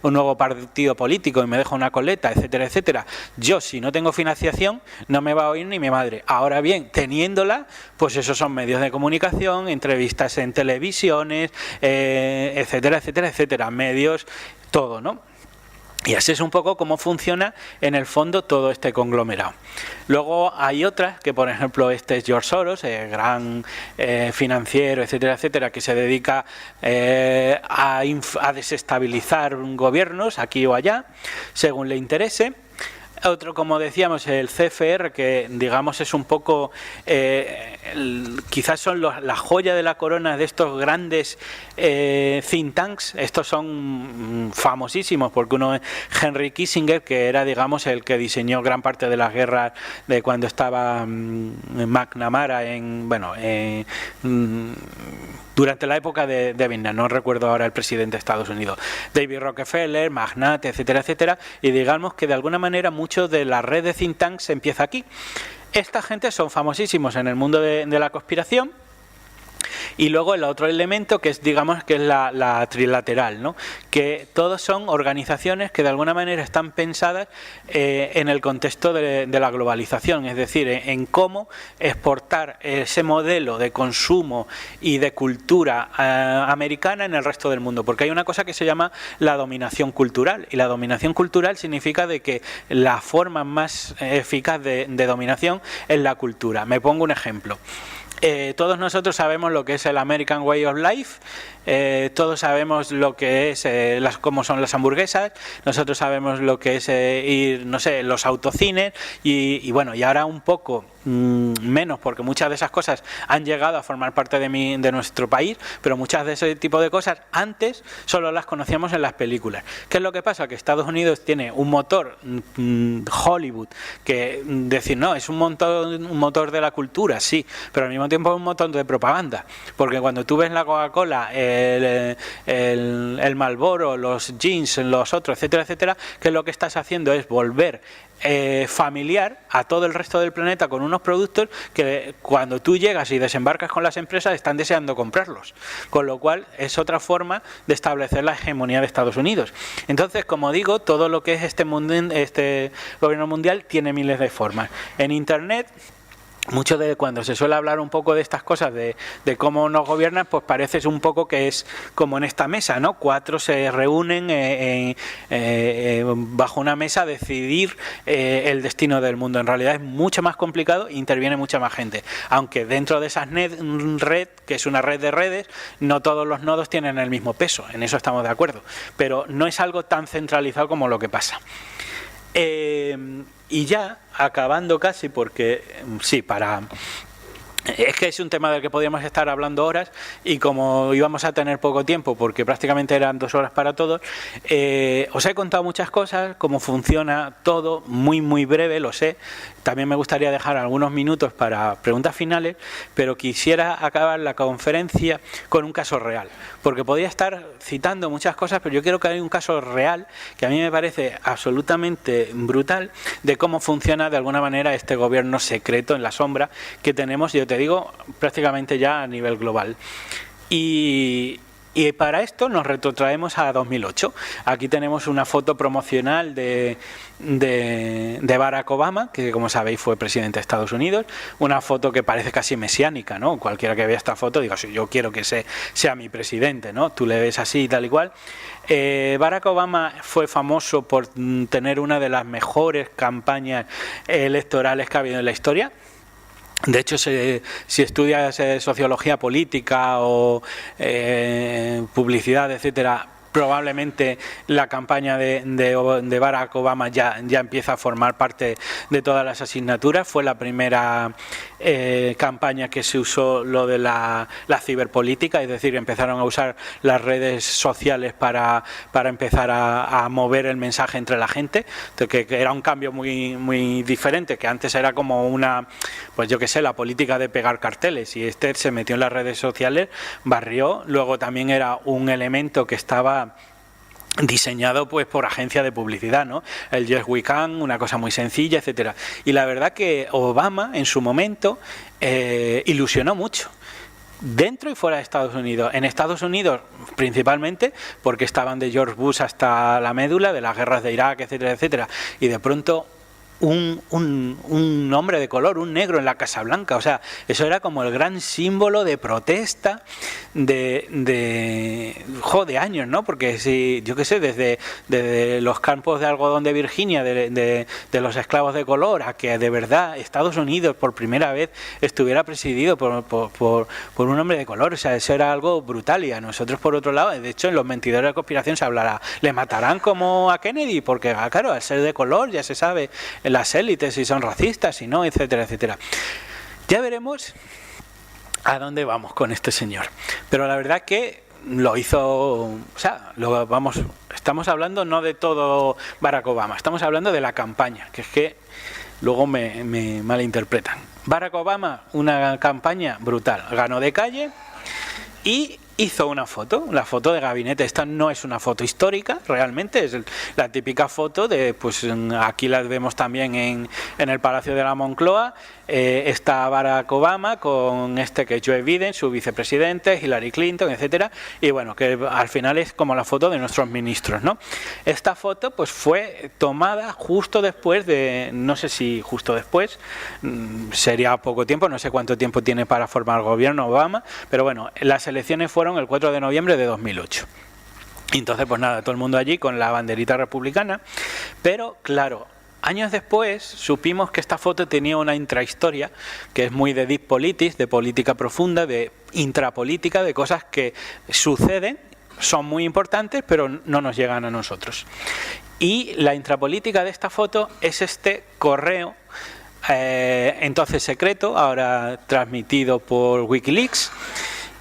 S2: nuevo partido político y me dejo una coleta, etcétera, etcétera, yo si no tengo financiación no me va a oír ni mi madre. Ahora bien, teniéndola, pues esos son medios de comunicación, entrevistas en televisiones, etcétera, etcétera, etcétera, medios, todo, ¿no? Y así es un poco cómo funciona en el fondo todo este conglomerado. Luego hay otras, que por ejemplo este es George Soros, el gran financiero, etcétera, etcétera, que se dedica a desestabilizar gobiernos aquí o allá, según le interese. Otro, como decíamos, el CFR, que digamos es un poco, quizás son la joya de la corona de estos grandes think tanks. Estos son famosísimos porque uno es Henry Kissinger, que era, digamos, el que diseñó gran parte de las guerras de cuando estaba McNamara durante la época de Vietnam, no recuerdo ahora el presidente de Estados Unidos, David Rockefeller, magnate, etcétera, etcétera, y digamos que de alguna manera mucho de la red de think tanks empieza aquí. Esta gente son famosísimos en el mundo de la conspiración. Y luego el otro elemento que es, digamos, que es la trilateral, ¿no? Que todos son organizaciones que de alguna manera están pensadas en el contexto de la globalización, es decir, en cómo exportar ese modelo de consumo y de cultura americana en el resto del mundo, porque hay una cosa que se llama la dominación cultural, y la dominación cultural significa de que la forma más eficaz de dominación es la cultura. Me pongo un ejemplo. Todos nosotros sabemos lo que es el American Way of Life, todos sabemos lo que es cómo son las hamburguesas, nosotros sabemos lo que es ir, no sé, los autocines y bueno, y ahora un poco menos, porque muchas de esas cosas han llegado a formar parte de nuestro país, pero muchas de ese tipo de cosas antes solo las conocíamos en las películas. ¿Qué es lo que pasa? Que Estados Unidos tiene un motor Hollywood, que decir, no, es un motor de la cultura, sí, pero al mismo tiempo es un motor de propaganda, porque cuando tú ves la Coca-Cola, el Marlboro, los jeans, los otros, etcétera, etcétera, que lo que estás haciendo es volver familiar a todo el resto del planeta con unos productos que cuando tú llegas y desembarcas con las empresas están deseando comprarlos, con lo cual es otra forma de establecer la hegemonía de Estados Unidos. Entonces, como digo, todo lo que es este gobierno mundial tiene miles de formas. En Internet, mucho de cuando se suele hablar un poco de estas cosas de cómo nos gobiernan, pues parece un poco que es como en esta mesa, ¿no? 4 se reúnen bajo una mesa a decidir el destino del mundo. En realidad es mucho más complicado e interviene mucha más gente. Aunque dentro de esas red, que es una red de redes, no todos los nodos tienen el mismo peso. En eso estamos de acuerdo. Pero no es algo tan centralizado como lo que pasa. Y ya acabando casi, porque sí, para Es que es un tema del que podríamos estar hablando horas y como íbamos a tener poco tiempo porque prácticamente eran 2 horas para todos, os he contado muchas cosas, cómo funciona todo, muy breve, lo sé. También me gustaría dejar algunos minutos para preguntas finales, pero quisiera acabar la conferencia con un caso real, porque podría estar citando muchas cosas, pero yo quiero que haya un caso real que a mí me parece absolutamente brutal de cómo funciona de alguna manera este gobierno secreto en la sombra que tenemos, yo te digo, prácticamente ya a nivel global. Y para esto nos retrotraemos a 2008. Aquí tenemos una foto promocional de Barack Obama, que como sabéis fue presidente de Estados Unidos. Una foto que parece casi mesiánica, ¿no? Cualquiera que vea esta foto diga, sí, yo quiero que sea mi presidente, ¿no? Tú le ves así y tal y cual. Barack Obama fue famoso por tener una de las mejores campañas electorales que ha habido en la historia. De hecho, si estudias sociología política o publicidad, etcétera, probablemente la campaña de Barack Obama ya empieza a formar parte de todas las asignaturas. Fue la primera campaña que se usó lo de la ciberpolítica, es decir, empezaron a usar las redes sociales para empezar a mover el mensaje entre la gente, que era un cambio muy diferente, que antes era como una, pues yo qué sé, la política de pegar carteles, y se metió en las redes sociales, barrió. Luego también era un elemento que estaba diseñado pues por agencia de publicidad, ¿no? El Yes We Can, una cosa muy sencilla, etcétera. Y la verdad que Obama en su momento ilusionó mucho, dentro y fuera de Estados Unidos. En Estados Unidos principalmente porque estaban de George Bush hasta la médula, de las guerras de Irak, etcétera, etcétera, y de pronto un hombre de color, un negro en la Casa Blanca, o sea, eso era como el gran símbolo de protesta de años, ¿no? Porque si, yo qué sé, desde los campos de algodón de Virginia, de los esclavos de color, a que de verdad Estados Unidos por primera vez estuviera presidido por un hombre de color, o sea, eso era algo brutal. Y a nosotros, por otro lado, de hecho, en los mentidores de conspiración se hablará, ¿le matarán como a Kennedy? Porque, claro, al ser de color ya se sabe las élites si son racistas, si no, etcétera, etcétera. Ya veremos a dónde vamos con este señor. Pero la verdad que lo hizo, o sea, estamos hablando no de todo Barack Obama, estamos hablando de la campaña, que es que luego me malinterpretan. Barack Obama, una campaña brutal, ganó de calle y hizo una foto, la foto de gabinete. Esta no es una foto histórica, realmente es la típica foto de, pues aquí la vemos también en el Palacio de la Moncloa. Está Barack Obama con que es Joe Biden, su vicepresidente, Hillary Clinton, etcétera, y bueno, que al final es como la foto de nuestros ministros, ¿no? Esta foto pues fue tomada justo después no sé si justo después, sería poco tiempo, no sé cuánto tiempo tiene para formar el gobierno Obama, pero bueno, las elecciones fueron el 4 de noviembre de 2008. Entonces, pues nada, todo el mundo allí con la banderita republicana, pero claro, años después supimos que esta foto tenía una intrahistoria que es muy de deep politics, de política profunda, de intrapolítica, de cosas que suceden, son muy importantes, pero no nos llegan a nosotros. Y la intrapolítica de esta foto es este correo, entonces secreto, ahora transmitido por Wikileaks,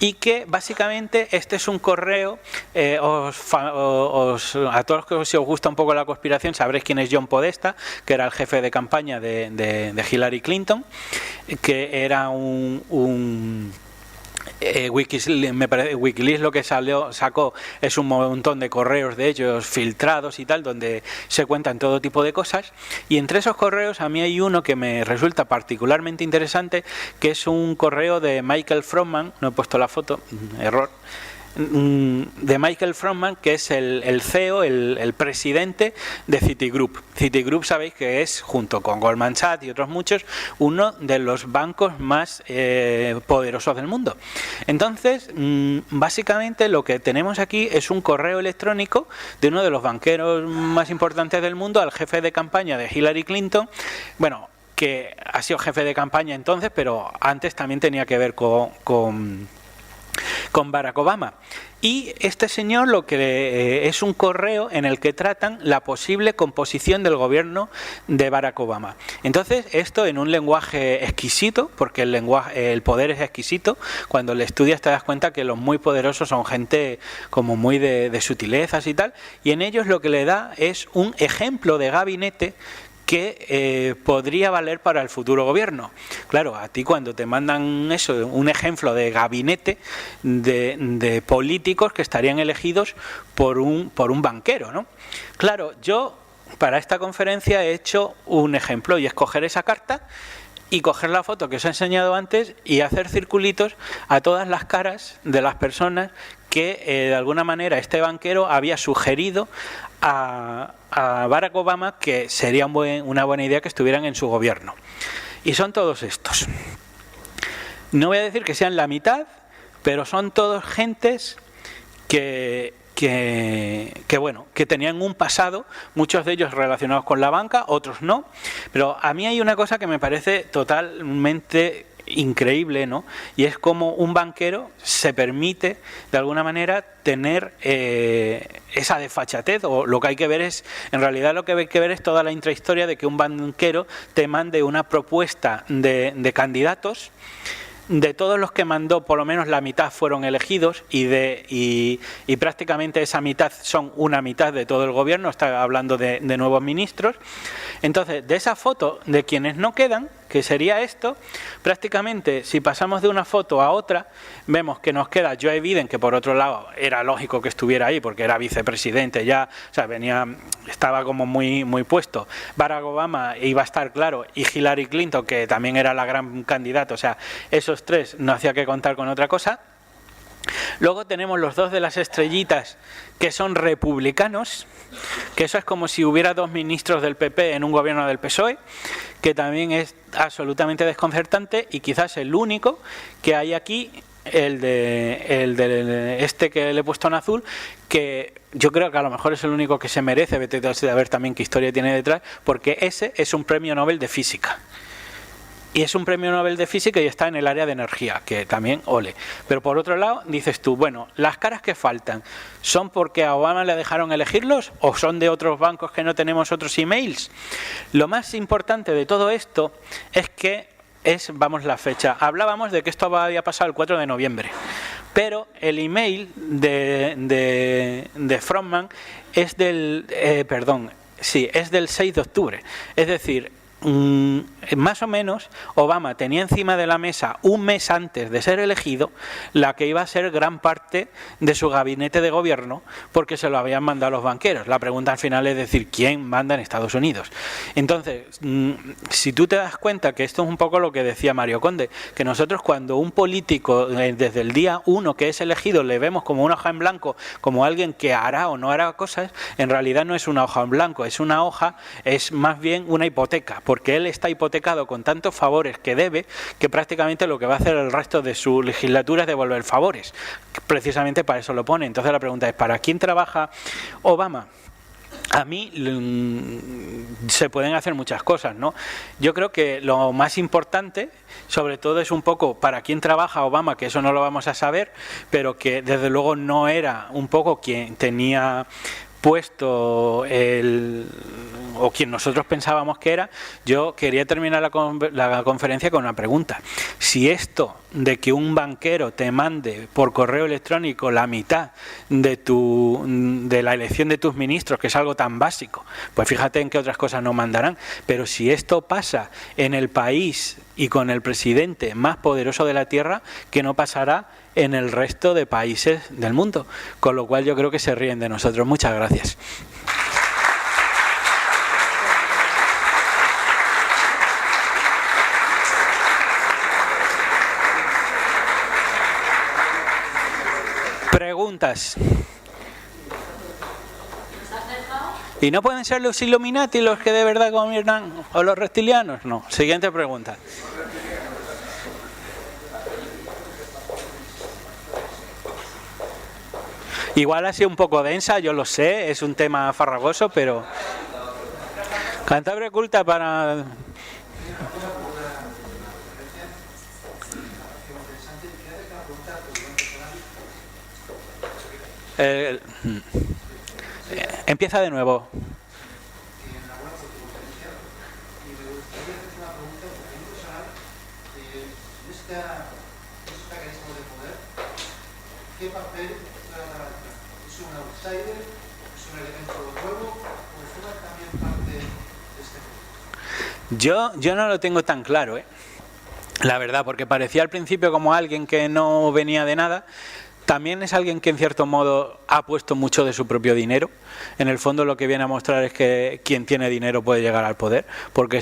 S2: y que básicamente este es un correo, a todos los que si os gusta un poco la conspiración sabréis quién es John Podesta, que era el jefe de campaña de Hillary Clinton, que era Wikileaks lo que sacó es un montón de correos de ellos filtrados y tal, donde se cuentan todo tipo de cosas, y entre esos correos a mí hay uno que me resulta particularmente interesante, que es un correo de Michael Froman, no he puesto la foto, error, de Michael Froman, que es el CEO, el presidente de Citigroup. Citigroup sabéis que es, junto con Goldman Sachs y otros muchos, uno de los bancos más poderosos del mundo. Entonces, básicamente lo que tenemos aquí es un correo electrónico de uno de los banqueros más importantes del mundo al jefe de campaña de Hillary Clinton, bueno, que ha sido jefe de campaña entonces, pero antes también tenía que ver con con Barack Obama. Y este señor lo que es un correo en el que tratan la posible composición del gobierno de Barack Obama. Entonces, esto en un lenguaje exquisito, porque el poder es exquisito, cuando le estudias te das cuenta que los muy poderosos son gente como muy de sutilezas y tal, y en ellos lo que le da es un ejemplo de gabinete que podría valer para el futuro gobierno. Claro, a ti cuando te mandan eso, un ejemplo de gabinete de políticos que estarían elegidos por un banquero, ¿no? Claro, yo para esta conferencia he hecho un ejemplo y es coger esa carta y coger la foto que os he enseñado antes y hacer circulitos a todas las caras de las personas que de alguna manera este banquero había sugerido a Barack Obama que sería una buena idea que estuvieran en su gobierno. Y son todos estos. No voy a decir que sean la mitad, pero son todos gentes que tenían un pasado, muchos de ellos relacionados con la banca, otros no. Pero a mí hay una cosa que me parece totalmente increíble, ¿no? Y es como un banquero se permite de alguna manera tener esa desfachatez, o lo que hay que ver es, en realidad lo que hay que ver es toda la intrahistoria de que un banquero te mande una propuesta de candidatos. De todos los que mandó, por lo menos la mitad fueron elegidos y prácticamente esa mitad son una mitad de todo el gobierno, está hablando de nuevos ministros. Entonces, de esa foto de quienes no quedan, que sería esto, prácticamente si pasamos de una foto a otra, vemos que nos queda Joe Biden, que por otro lado era lógico que estuviera ahí porque era vicepresidente ya, o sea, estaba como muy puesto. Barack Obama iba a estar claro, y Hillary Clinton, que también era la gran candidata, o sea, esos tres no hacía que contar con otra cosa. Luego tenemos los dos de las estrellitas que son republicanos, que eso es como si hubiera dos ministros del PP en un gobierno del PSOE, que también es absolutamente desconcertante, y quizás el único que hay aquí, el de este que le he puesto en azul, que yo creo que a lo mejor es el único que se merece, vete a ver también qué historia tiene detrás, porque ese es un premio Nobel de Física. Y es un premio Nobel de Física y está en el área de energía, que también ole. Pero por otro lado, dices tú, bueno, las caras que faltan, ¿son porque a Obama le dejaron elegirlos o son de otros bancos que no tenemos otros emails? Lo más importante de todo esto es que vamos, la fecha. Hablábamos de que esto había pasado el 4 de noviembre, pero el email de Frontman es del 6 de octubre. Es decir, más o menos Obama tenía encima de la mesa un mes antes de ser elegido la que iba a ser gran parte de su gabinete de gobierno, porque se lo habían mandado los banqueros. La pregunta al final es decir, ¿quién manda en Estados Unidos? Entonces, si tú te das cuenta que esto es un poco lo que decía Mario Conde, que nosotros cuando un político desde el día 1 que es elegido le vemos como una hoja en blanco, como alguien que hará o no hará cosas, en realidad no es una hoja en blanco, es una hoja, es más bien una hipoteca, porque él está hipotecado con tantos favores que debe, que prácticamente lo que va a hacer el resto de su legislatura es devolver favores. Precisamente para eso lo pone. Entonces la pregunta es, ¿para quién trabaja Obama? A mí se pueden hacer muchas cosas, ¿no? Yo creo que lo más importante, sobre todo, es un poco para quién trabaja Obama, que eso no lo vamos a saber, pero que desde luego no era un poco quien tenía puesto o quien nosotros pensábamos que era. Yo quería terminar la conferencia con una pregunta. Si esto de que un banquero te mande por correo electrónico la mitad de la elección de tus ministros, que es algo tan básico, pues fíjate en qué otras cosas no mandarán. Pero si esto pasa en el país y con el presidente más poderoso de la Tierra, ¿qué no pasará en el resto de países del mundo? Con lo cual yo creo que se ríen de nosotros. Muchas gracias. Preguntas. ¿Y no pueden ser los Illuminati los que de verdad gobiernan o los reptilianos? No. Siguiente pregunta. Igual ha sido un poco densa, yo lo sé, es un tema farragoso, pero Cantabria Oculta para... Empieza de nuevo.
S3: ¿Qué papel juega Donald Trump? ¿Es un outsider? ¿Es un elemento nuevo? ¿O forma también parte de este mundo?
S2: Yo no lo tengo tan claro, la verdad, porque parecía al principio como alguien que no venía de nada. También es alguien que en cierto modo ha puesto mucho de su propio dinero. En el fondo lo que viene a mostrar es que quien tiene dinero puede llegar al poder, porque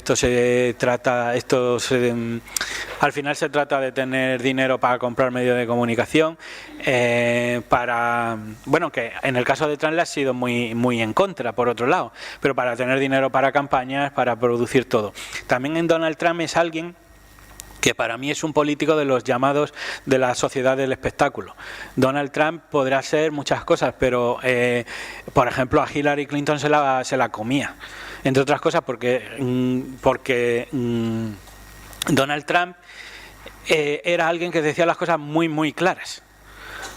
S2: al final se trata de tener dinero para comprar medios de comunicación, que en el caso de Trump le ha sido muy en contra, por otro lado, pero para tener dinero para campañas, para producir todo. También en Donald Trump es alguien que para mí es un político de los llamados de la sociedad del espectáculo. Donald Trump podrá ser muchas cosas, pero por ejemplo a Hillary Clinton se la comía, entre otras cosas porque Donald Trump era alguien que decía las cosas muy claras.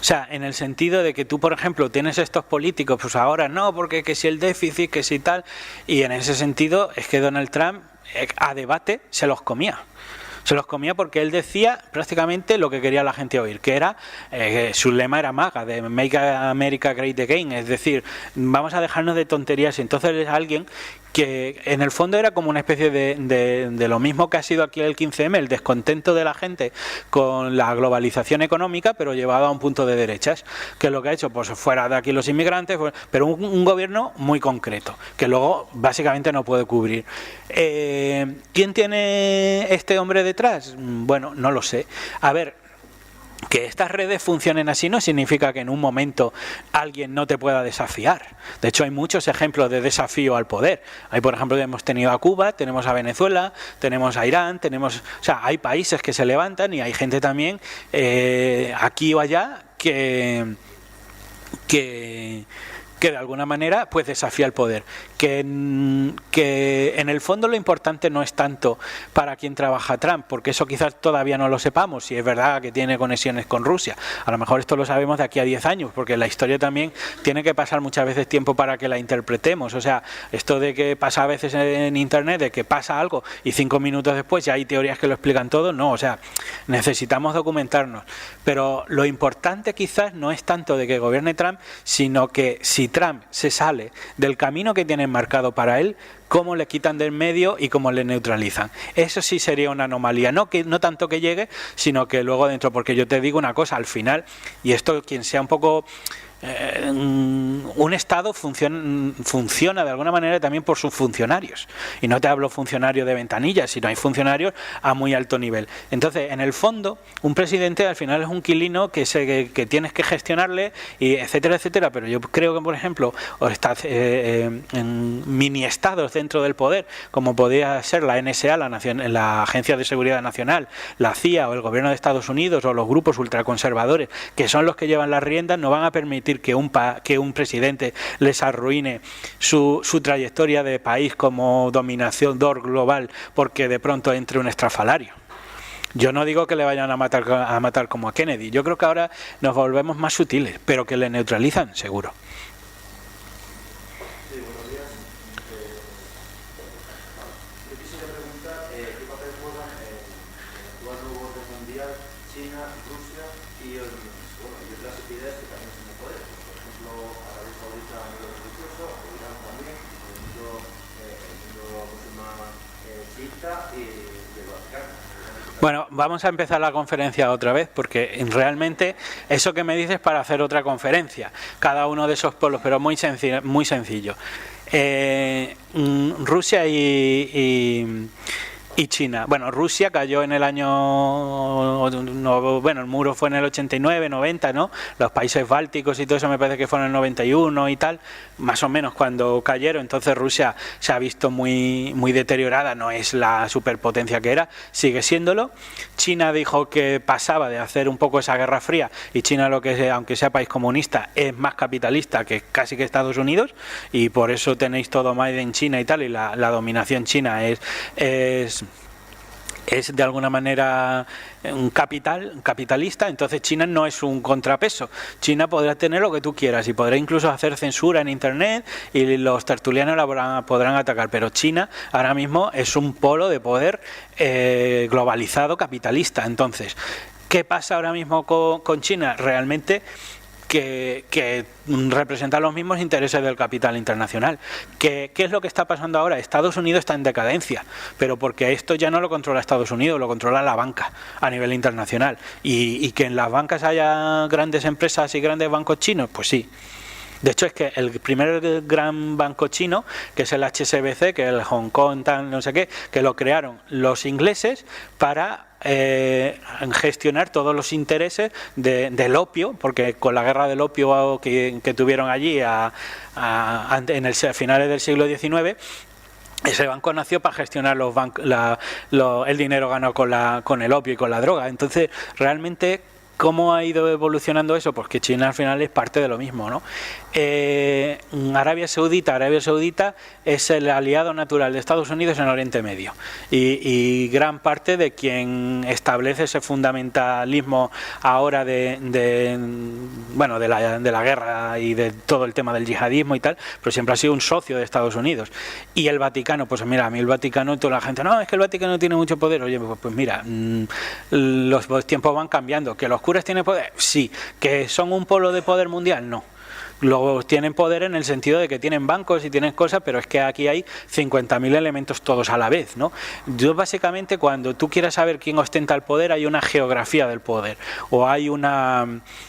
S2: O sea, en el sentido de que tú, por ejemplo, tienes estos políticos, pues ahora no, porque que si el déficit, que si tal, y en ese sentido es que Donald Trump a debate se los comía. Se los comía porque él decía prácticamente lo que quería la gente oír, que era, su lema era MAGA, de Make America Great Again, es decir, vamos a dejarnos de tonterías. Y entonces es alguien que en el fondo era como una especie de lo mismo que ha sido aquí el 15M, el descontento de la gente con la globalización económica, pero llevado a un punto de derechas, que es lo que ha hecho, pues fuera de aquí los inmigrantes, pero un gobierno muy concreto, que luego básicamente no puede cubrir. ¿Quién tiene este hombre detrás? Bueno, no lo sé. A ver, que estas redes funcionen así no significa que en un momento alguien no te pueda desafiar. De hecho, hay muchos ejemplos de desafío al poder. Hay, por ejemplo, hemos tenido a Cuba, tenemos a Venezuela, tenemos a Irán, hay países que se levantan y hay gente también aquí o allá que de alguna manera pues desafía el poder. Que en el fondo lo importante no es tanto para quién trabaja Trump, porque eso quizás todavía no lo sepamos, si es verdad que tiene conexiones con Rusia. A lo mejor esto lo sabemos de aquí a 10 años, porque la historia también tiene que pasar muchas veces tiempo para que la interpretemos. O sea, esto de que pasa a veces en Internet, de que pasa algo y 5 minutos después ya hay teorías que lo explican todo, no, o sea, necesitamos documentarnos. Pero lo importante quizás no es tanto de que gobierne Trump, sino que si Trump se sale del camino que tiene marcado para él, cómo le quitan del medio y cómo le neutralizan. Eso sí sería una anomalía, no tanto que llegue, sino que luego dentro, porque yo te digo una cosa, al final, y esto quien sea un poco... un Estado funciona de alguna manera también por sus funcionarios, y no te hablo funcionarios de ventanillas, sino hay funcionarios a muy alto nivel. Entonces, en el fondo, un presidente al final es un inquilino que tienes que gestionarle, y etcétera, etcétera. Pero yo creo que, por ejemplo, en mini estados dentro del poder, como podría ser la NSA, la Agencia de Seguridad Nacional, la CIA o el gobierno de Estados Unidos o los grupos ultraconservadores, que son los que llevan las riendas, no van a permitir que un presidente les arruine su trayectoria de país como dominador global porque de pronto entre un estrafalario. Yo no digo que le vayan a matar como a Kennedy. Yo creo que ahora nos volvemos más sutiles, pero que le neutralizan, seguro. Bueno, vamos a empezar la conferencia otra vez, porque realmente eso que me dices es para hacer otra conferencia, cada uno de esos polos, pero muy sencillo. Rusia y China. Bueno, Rusia cayó en el año... el muro fue en el 89, 90, ¿no? Los países bálticos y todo eso me parece que fueron en el 91 y tal, más o menos cuando cayeron. Entonces Rusia se ha visto muy deteriorada, no es la superpotencia que era, sigue siéndolo. China dijo que pasaba de hacer un poco esa guerra fría, y China, aunque sea país comunista, es más capitalista que casi que Estados Unidos, y por eso tenéis todo made in China y tal, y la dominación china es es de alguna manera un capitalista, entonces China no es un contrapeso. China podrá tener lo que tú quieras y podrá incluso hacer censura en Internet y los tertulianos la podrán atacar, pero China ahora mismo es un polo de poder globalizado capitalista. Entonces, ¿qué pasa ahora mismo con China? Realmente que representa los mismos intereses del capital internacional. ¿Qué es lo que está pasando ahora? Estados Unidos está en decadencia, pero porque esto ya no lo controla Estados Unidos, lo controla la banca a nivel internacional. Y que en las bancas haya grandes empresas y grandes bancos chinos, pues sí. De hecho, es que el primer gran banco chino, que es el HSBC, que es el Hong Kong, tal, no sé qué, que lo crearon los ingleses para gestionar todos los intereses del opio, porque con la guerra del opio que tuvieron allí a finales del siglo XIX, ese banco nació para gestionar el dinero ganado con el opio y con la droga. Entonces, realmente, ¿cómo ha ido evolucionando eso? Pues que China al final es parte de lo mismo, ¿no? Arabia Saudita es el aliado natural de Estados Unidos en Oriente Medio y gran parte de quien establece ese fundamentalismo ahora de la guerra y de todo el tema del yihadismo y tal, pero siempre ha sido un socio de Estados Unidos. Y el Vaticano, pues mira, a mí el Vaticano, toda la gente, no, es que el Vaticano tiene mucho poder. Oye, pues mira, los tiempos van cambiando. ¿Que los curas tienen poder? Sí. ¿Que son un polo de poder mundial? No. Luego tienen poder en el sentido de que tienen bancos y tienen cosas, pero es que aquí hay 50.000 elementos todos a la vez, ¿no? Yo básicamente, cuando tú quieras saber quién ostenta el poder, hay una geografía del poder o hay una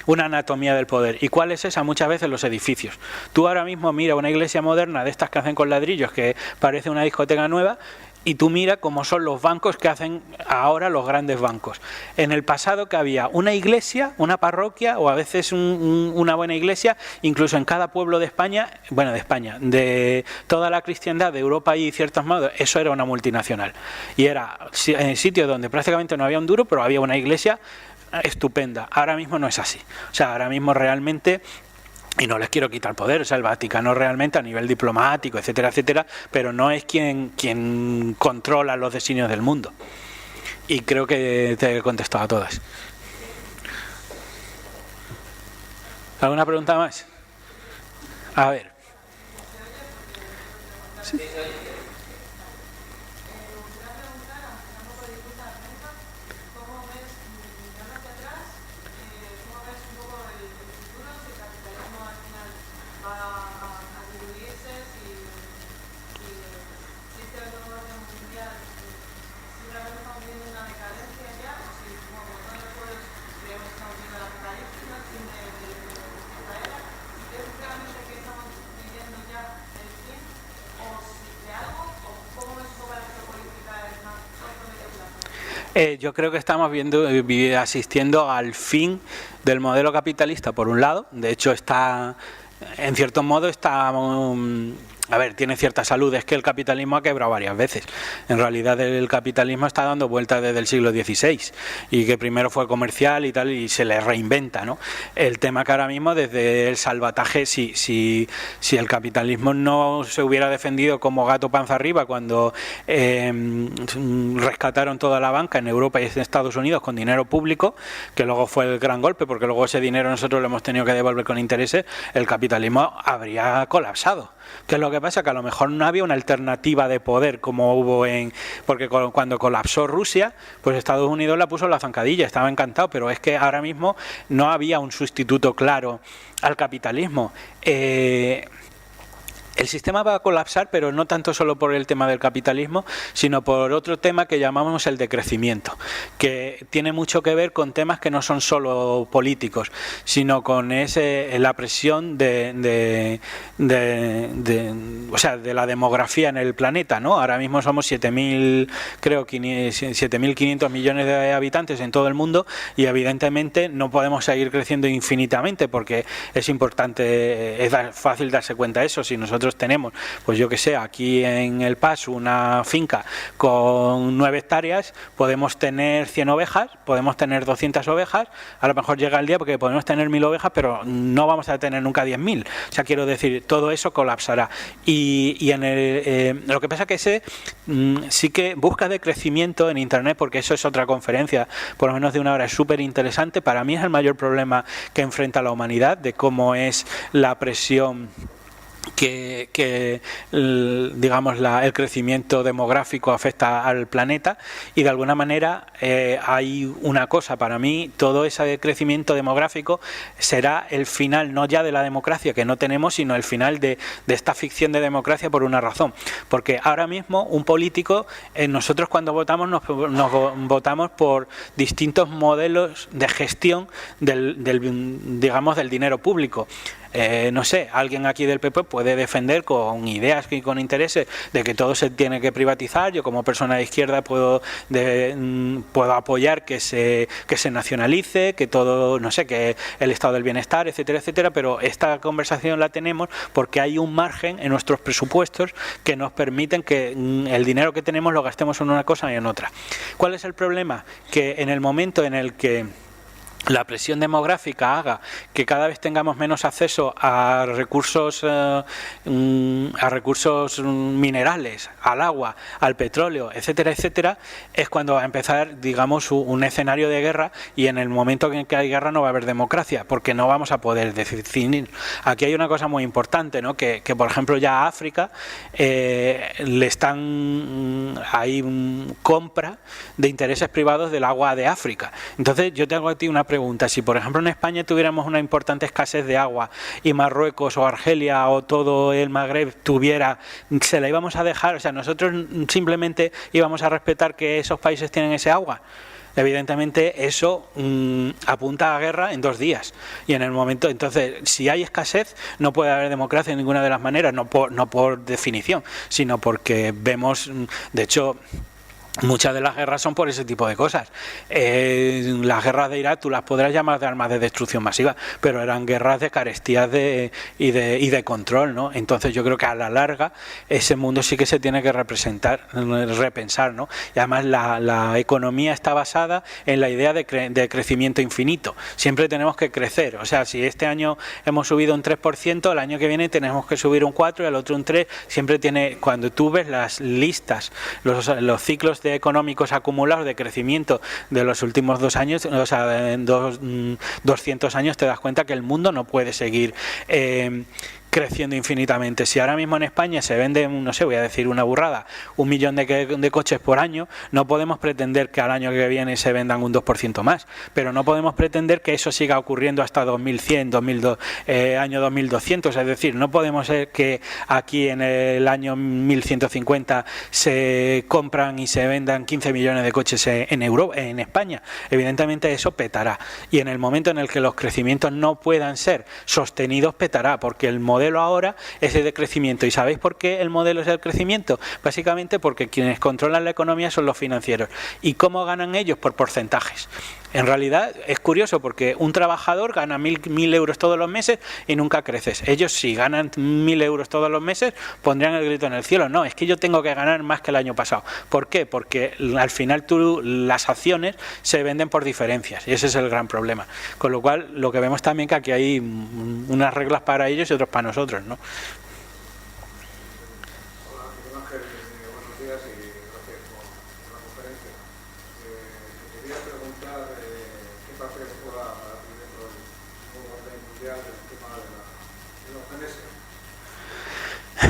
S2: anatomía del poder. ¿Y cuál es esa? Muchas veces los edificios. Tú ahora mismo mira una iglesia moderna de estas que hacen con ladrillos, que parece una discoteca nueva, y tú mira cómo son los bancos que hacen ahora los grandes bancos. En el pasado, que había una iglesia, una parroquia o a veces una buena iglesia, incluso en cada pueblo de España, de toda la cristiandad de Europa y ciertos modos, eso era una multinacional. Y era en sitios donde prácticamente no había un duro, pero había una iglesia estupenda. Ahora mismo no es así. O sea, ahora mismo realmente... Y no les quiero quitar poder, o sea, el Vaticano realmente a nivel diplomático, etcétera, etcétera, pero no es quien controla los designios del mundo. Y creo que te he contestado a todas. ¿Alguna pregunta más? A ver. ¿Sí? Yo creo que estamos asistiendo al fin del modelo capitalista, por un lado. De hecho, en cierto modo tiene cierta salud. Es que el capitalismo ha quebrado varias veces. En realidad el capitalismo está dando vueltas desde el siglo XVI y que primero fue comercial y tal, y se le reinventa, ¿no? El tema que ahora mismo, desde el salvataje, si el capitalismo no se hubiera defendido como gato panza arriba cuando rescataron toda la banca en Europa y en Estados Unidos con dinero público, que luego fue el gran golpe, porque luego ese dinero nosotros lo hemos tenido que devolver con intereses, el capitalismo habría colapsado. ¿Qué es lo que pasa? Que a lo mejor no había una alternativa de poder como hubo porque cuando colapsó Rusia, pues Estados Unidos la puso en la zancadilla, estaba encantado, pero es que ahora mismo no había un sustituto claro al capitalismo. El sistema va a colapsar, pero no tanto solo por el tema del capitalismo, sino por otro tema que llamamos el decrecimiento, que tiene mucho que ver con temas que no son solo políticos, sino con la presión de la demografía en el planeta, ¿no? Ahora mismo somos 7.500 millones de habitantes en todo el mundo y evidentemente no podemos seguir creciendo infinitamente porque es importante, es fácil darse cuenta de eso. Si nosotros nosotros tenemos, pues yo que sé, aquí en El Paso una finca con 9 hectáreas, podemos tener 100 ovejas, podemos tener 200 ovejas, a lo mejor llega el día porque podemos tener 1000 ovejas, pero no vamos a tener nunca 10.000. O sea, quiero decir, todo eso colapsará. Y en lo que pasa que sí que busca de crecimiento en Internet, porque eso es otra conferencia, por lo menos de una hora, es súper interesante. Para mí es el mayor problema que enfrenta la humanidad, de cómo es la presión que digamos el crecimiento demográfico afecta al planeta, y de alguna manera hay una cosa, para mí todo ese crecimiento demográfico será el final no ya de la democracia que no tenemos, sino el final de esta ficción de democracia, por una razón, porque ahora mismo un político, nosotros cuando votamos nos votamos por distintos modelos de gestión digamos del dinero público. No sé, alguien aquí del PP puede defender con ideas y con intereses de que todo se tiene que privatizar. Yo como persona de izquierda puedo apoyar que se nacionalice, que todo, no sé, que el estado del bienestar, etcétera, etcétera, pero esta conversación la tenemos porque hay un margen en nuestros presupuestos que nos permiten que el dinero que tenemos lo gastemos en una cosa y en otra. ¿Cuál es el problema? Que en el momento en el que la presión demográfica haga que cada vez tengamos menos acceso a recursos minerales, al agua, al petróleo, etcétera, etcétera, es cuando va a empezar, digamos, un escenario de guerra, y en el momento en que hay guerra no va a haber democracia, porque no vamos a poder decidir. Aquí hay una cosa muy importante, ¿no? Que por ejemplo ya a África le están hay compra de intereses privados del agua de África. Entonces yo tengo aquí una pregunta: si por ejemplo en España tuviéramos una importante escasez de agua y Marruecos o Argelia o todo el Magreb se la íbamos a dejar, o sea, nosotros simplemente íbamos a respetar que esos países tienen ese agua. Evidentemente eso apunta a guerra en 2 días, y en el momento, entonces, si hay escasez no puede haber democracia de ninguna de las maneras, no por definición, sino porque vemos, de hecho, muchas de las guerras son por ese tipo de cosas. Las guerras de Irak tú las podrás llamar de armas de destrucción masiva, pero eran guerras de carestías y de control, ¿no? Entonces yo creo que a la larga ese mundo sí que se tiene que repensar, ¿no? Y además la economía está basada en la idea de crecimiento infinito. Siempre tenemos que crecer. O sea, si este año hemos subido un 3%, el año que viene tenemos que subir un 4% y el otro un 3%. Siempre tiene, cuando tú ves las listas, los ciclos económicos acumulados de crecimiento de los últimos 2 años, o sea, en 200 años, te das cuenta que el mundo no puede seguir creciendo infinitamente. Si ahora mismo en España se vende, no sé, voy a decir una burrada, 1 millón de coches por año, no podemos pretender que al año que viene se vendan un 2% más, pero no podemos pretender que eso siga ocurriendo hasta 2100, año 2200, es decir, no podemos ser que aquí en el año 1150 se compran y se vendan 15 millones de coches en España. Evidentemente eso petará, y en el momento en el que los crecimientos no puedan ser sostenidos, petará, porque el modelo ahora es el de crecimiento. ¿Y sabéis por qué el modelo es el crecimiento? Básicamente porque quienes controlan la economía son los financieros. ¿Y cómo ganan ellos? Por porcentajes. En realidad es curioso, porque un trabajador gana 1.000 euros todos los meses y nunca creces. Ellos, si ganan 1.000 euros todos los meses, pondrían el grito en el cielo. No, es que yo tengo que ganar más que el año pasado. ¿Por qué? Porque al final las acciones se venden por diferencias, y ese es el gran problema. Con lo cual, lo que vemos también que aquí hay unas reglas para ellos y otras para nosotros, ¿no?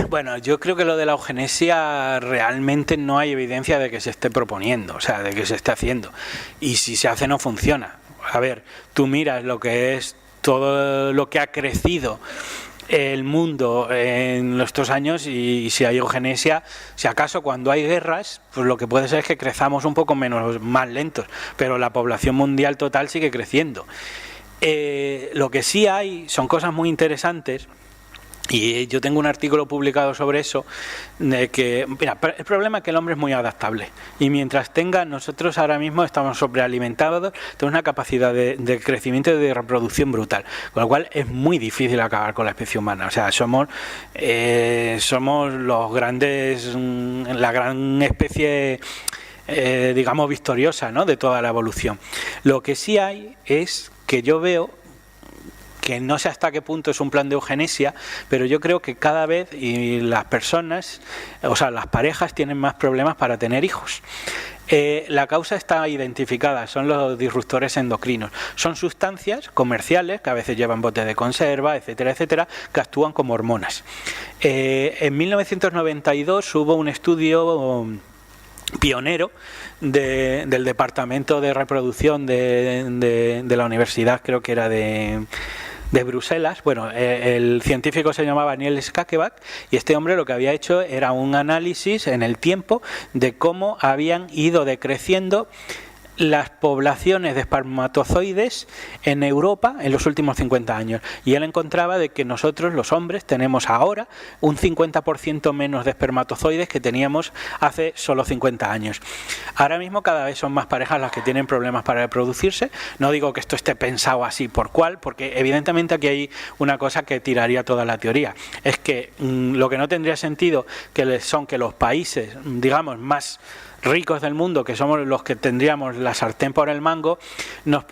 S2: Bueno, yo creo que lo de la eugenesia realmente no hay evidencia de que se esté proponiendo, o sea, de que se esté haciendo. Y si se hace no funciona. A ver, tú miras lo que es todo lo que ha crecido el mundo en estos años, y si hay eugenesia, si acaso cuando hay guerras, pues lo que puede ser es que crezamos un poco más lentos, pero la población mundial total sigue creciendo. Lo que sí hay son cosas muy interesantes Y yo tengo un artículo publicado sobre eso, de que, mira, el problema es que el hombre es muy adaptable y mientras nosotros ahora mismo estamos sobrealimentados, tenemos una capacidad de crecimiento y de reproducción brutal, con lo cual es muy difícil acabar con la especie humana. O sea, somos los grandes, la gran especie, digamos, victoriosa, ¿no?, de toda la evolución. Lo que sí hay es que yo veo que no sé hasta qué punto es un plan de eugenesia, pero yo creo que cada vez y las personas, o sea, las parejas tienen más problemas para tener hijos. La causa está identificada, son los disruptores endocrinos. Son sustancias comerciales que a veces llevan botes de conserva, etcétera, etcétera, que actúan como hormonas. En 1992 hubo un estudio pionero del Departamento de Reproducción de la Universidad, creo que era de Bruselas. Bueno, el científico se llamaba Niels Skakeback y este hombre lo que había hecho era un análisis en el tiempo de cómo habían ido decreciendo las poblaciones de espermatozoides en Europa en los últimos 50 años. Y él encontraba de que nosotros, los hombres, tenemos ahora un 50% menos de espermatozoides que teníamos hace solo 50 años. Ahora mismo cada vez son más parejas las que tienen problemas para reproducirse. No digo que esto esté pensado así por cual, porque evidentemente aquí hay una cosa que tiraría toda la teoría. Es que lo que no tendría sentido son que los países, digamos, más ricos del mundo, que somos los que tendríamos la sartén por el mango, nos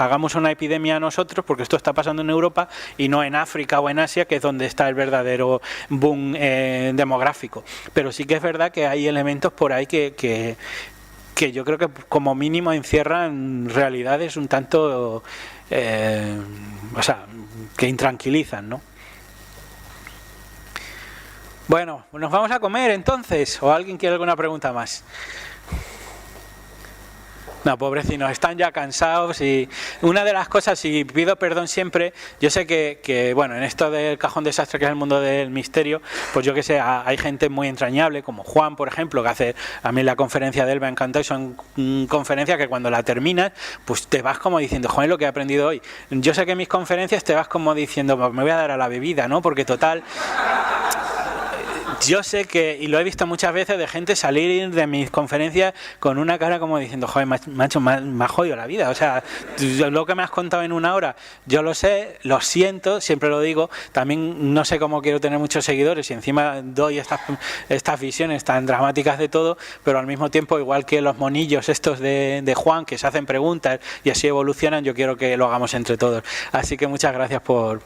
S2: hagamos una epidemia nosotros, porque esto está pasando en Europa y no en África o en Asia, que es donde está el verdadero boom demográfico. Pero sí que es verdad que hay elementos por ahí que yo creo que como mínimo encierran realidades un tanto, o sea, que intranquilizan, ¿no? Bueno, nos vamos a comer entonces, o alguien quiere alguna pregunta más. No, pobrecinos, están ya cansados y una de las cosas, y pido perdón siempre, yo sé que bueno, en esto del cajón desastre que es el mundo del misterio, pues yo que sé, hay gente muy entrañable, como Juan, por ejemplo, que hace, a mí la conferencia de él me ha encantado y son conferencias que cuando la terminas, pues te vas como diciendo, joder, lo que he aprendido hoy. Yo sé que en mis conferencias te vas como diciendo, me voy a dar a la bebida, ¿no? Porque total... Yo sé que, y lo he visto muchas veces, de gente salir de mis conferencias con una cara como diciendo, joder, macho, me ha jodido la vida. O sea, lo que me has contado en una hora, yo lo sé, lo siento, siempre lo digo. También no sé cómo quiero tener muchos seguidores y encima doy estas visiones tan dramáticas de todo, pero al mismo tiempo, igual que los monillos estos de Juan, que se hacen preguntas y así evolucionan, yo quiero que lo hagamos entre todos. Así que muchas gracias por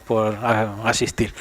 S2: asistir.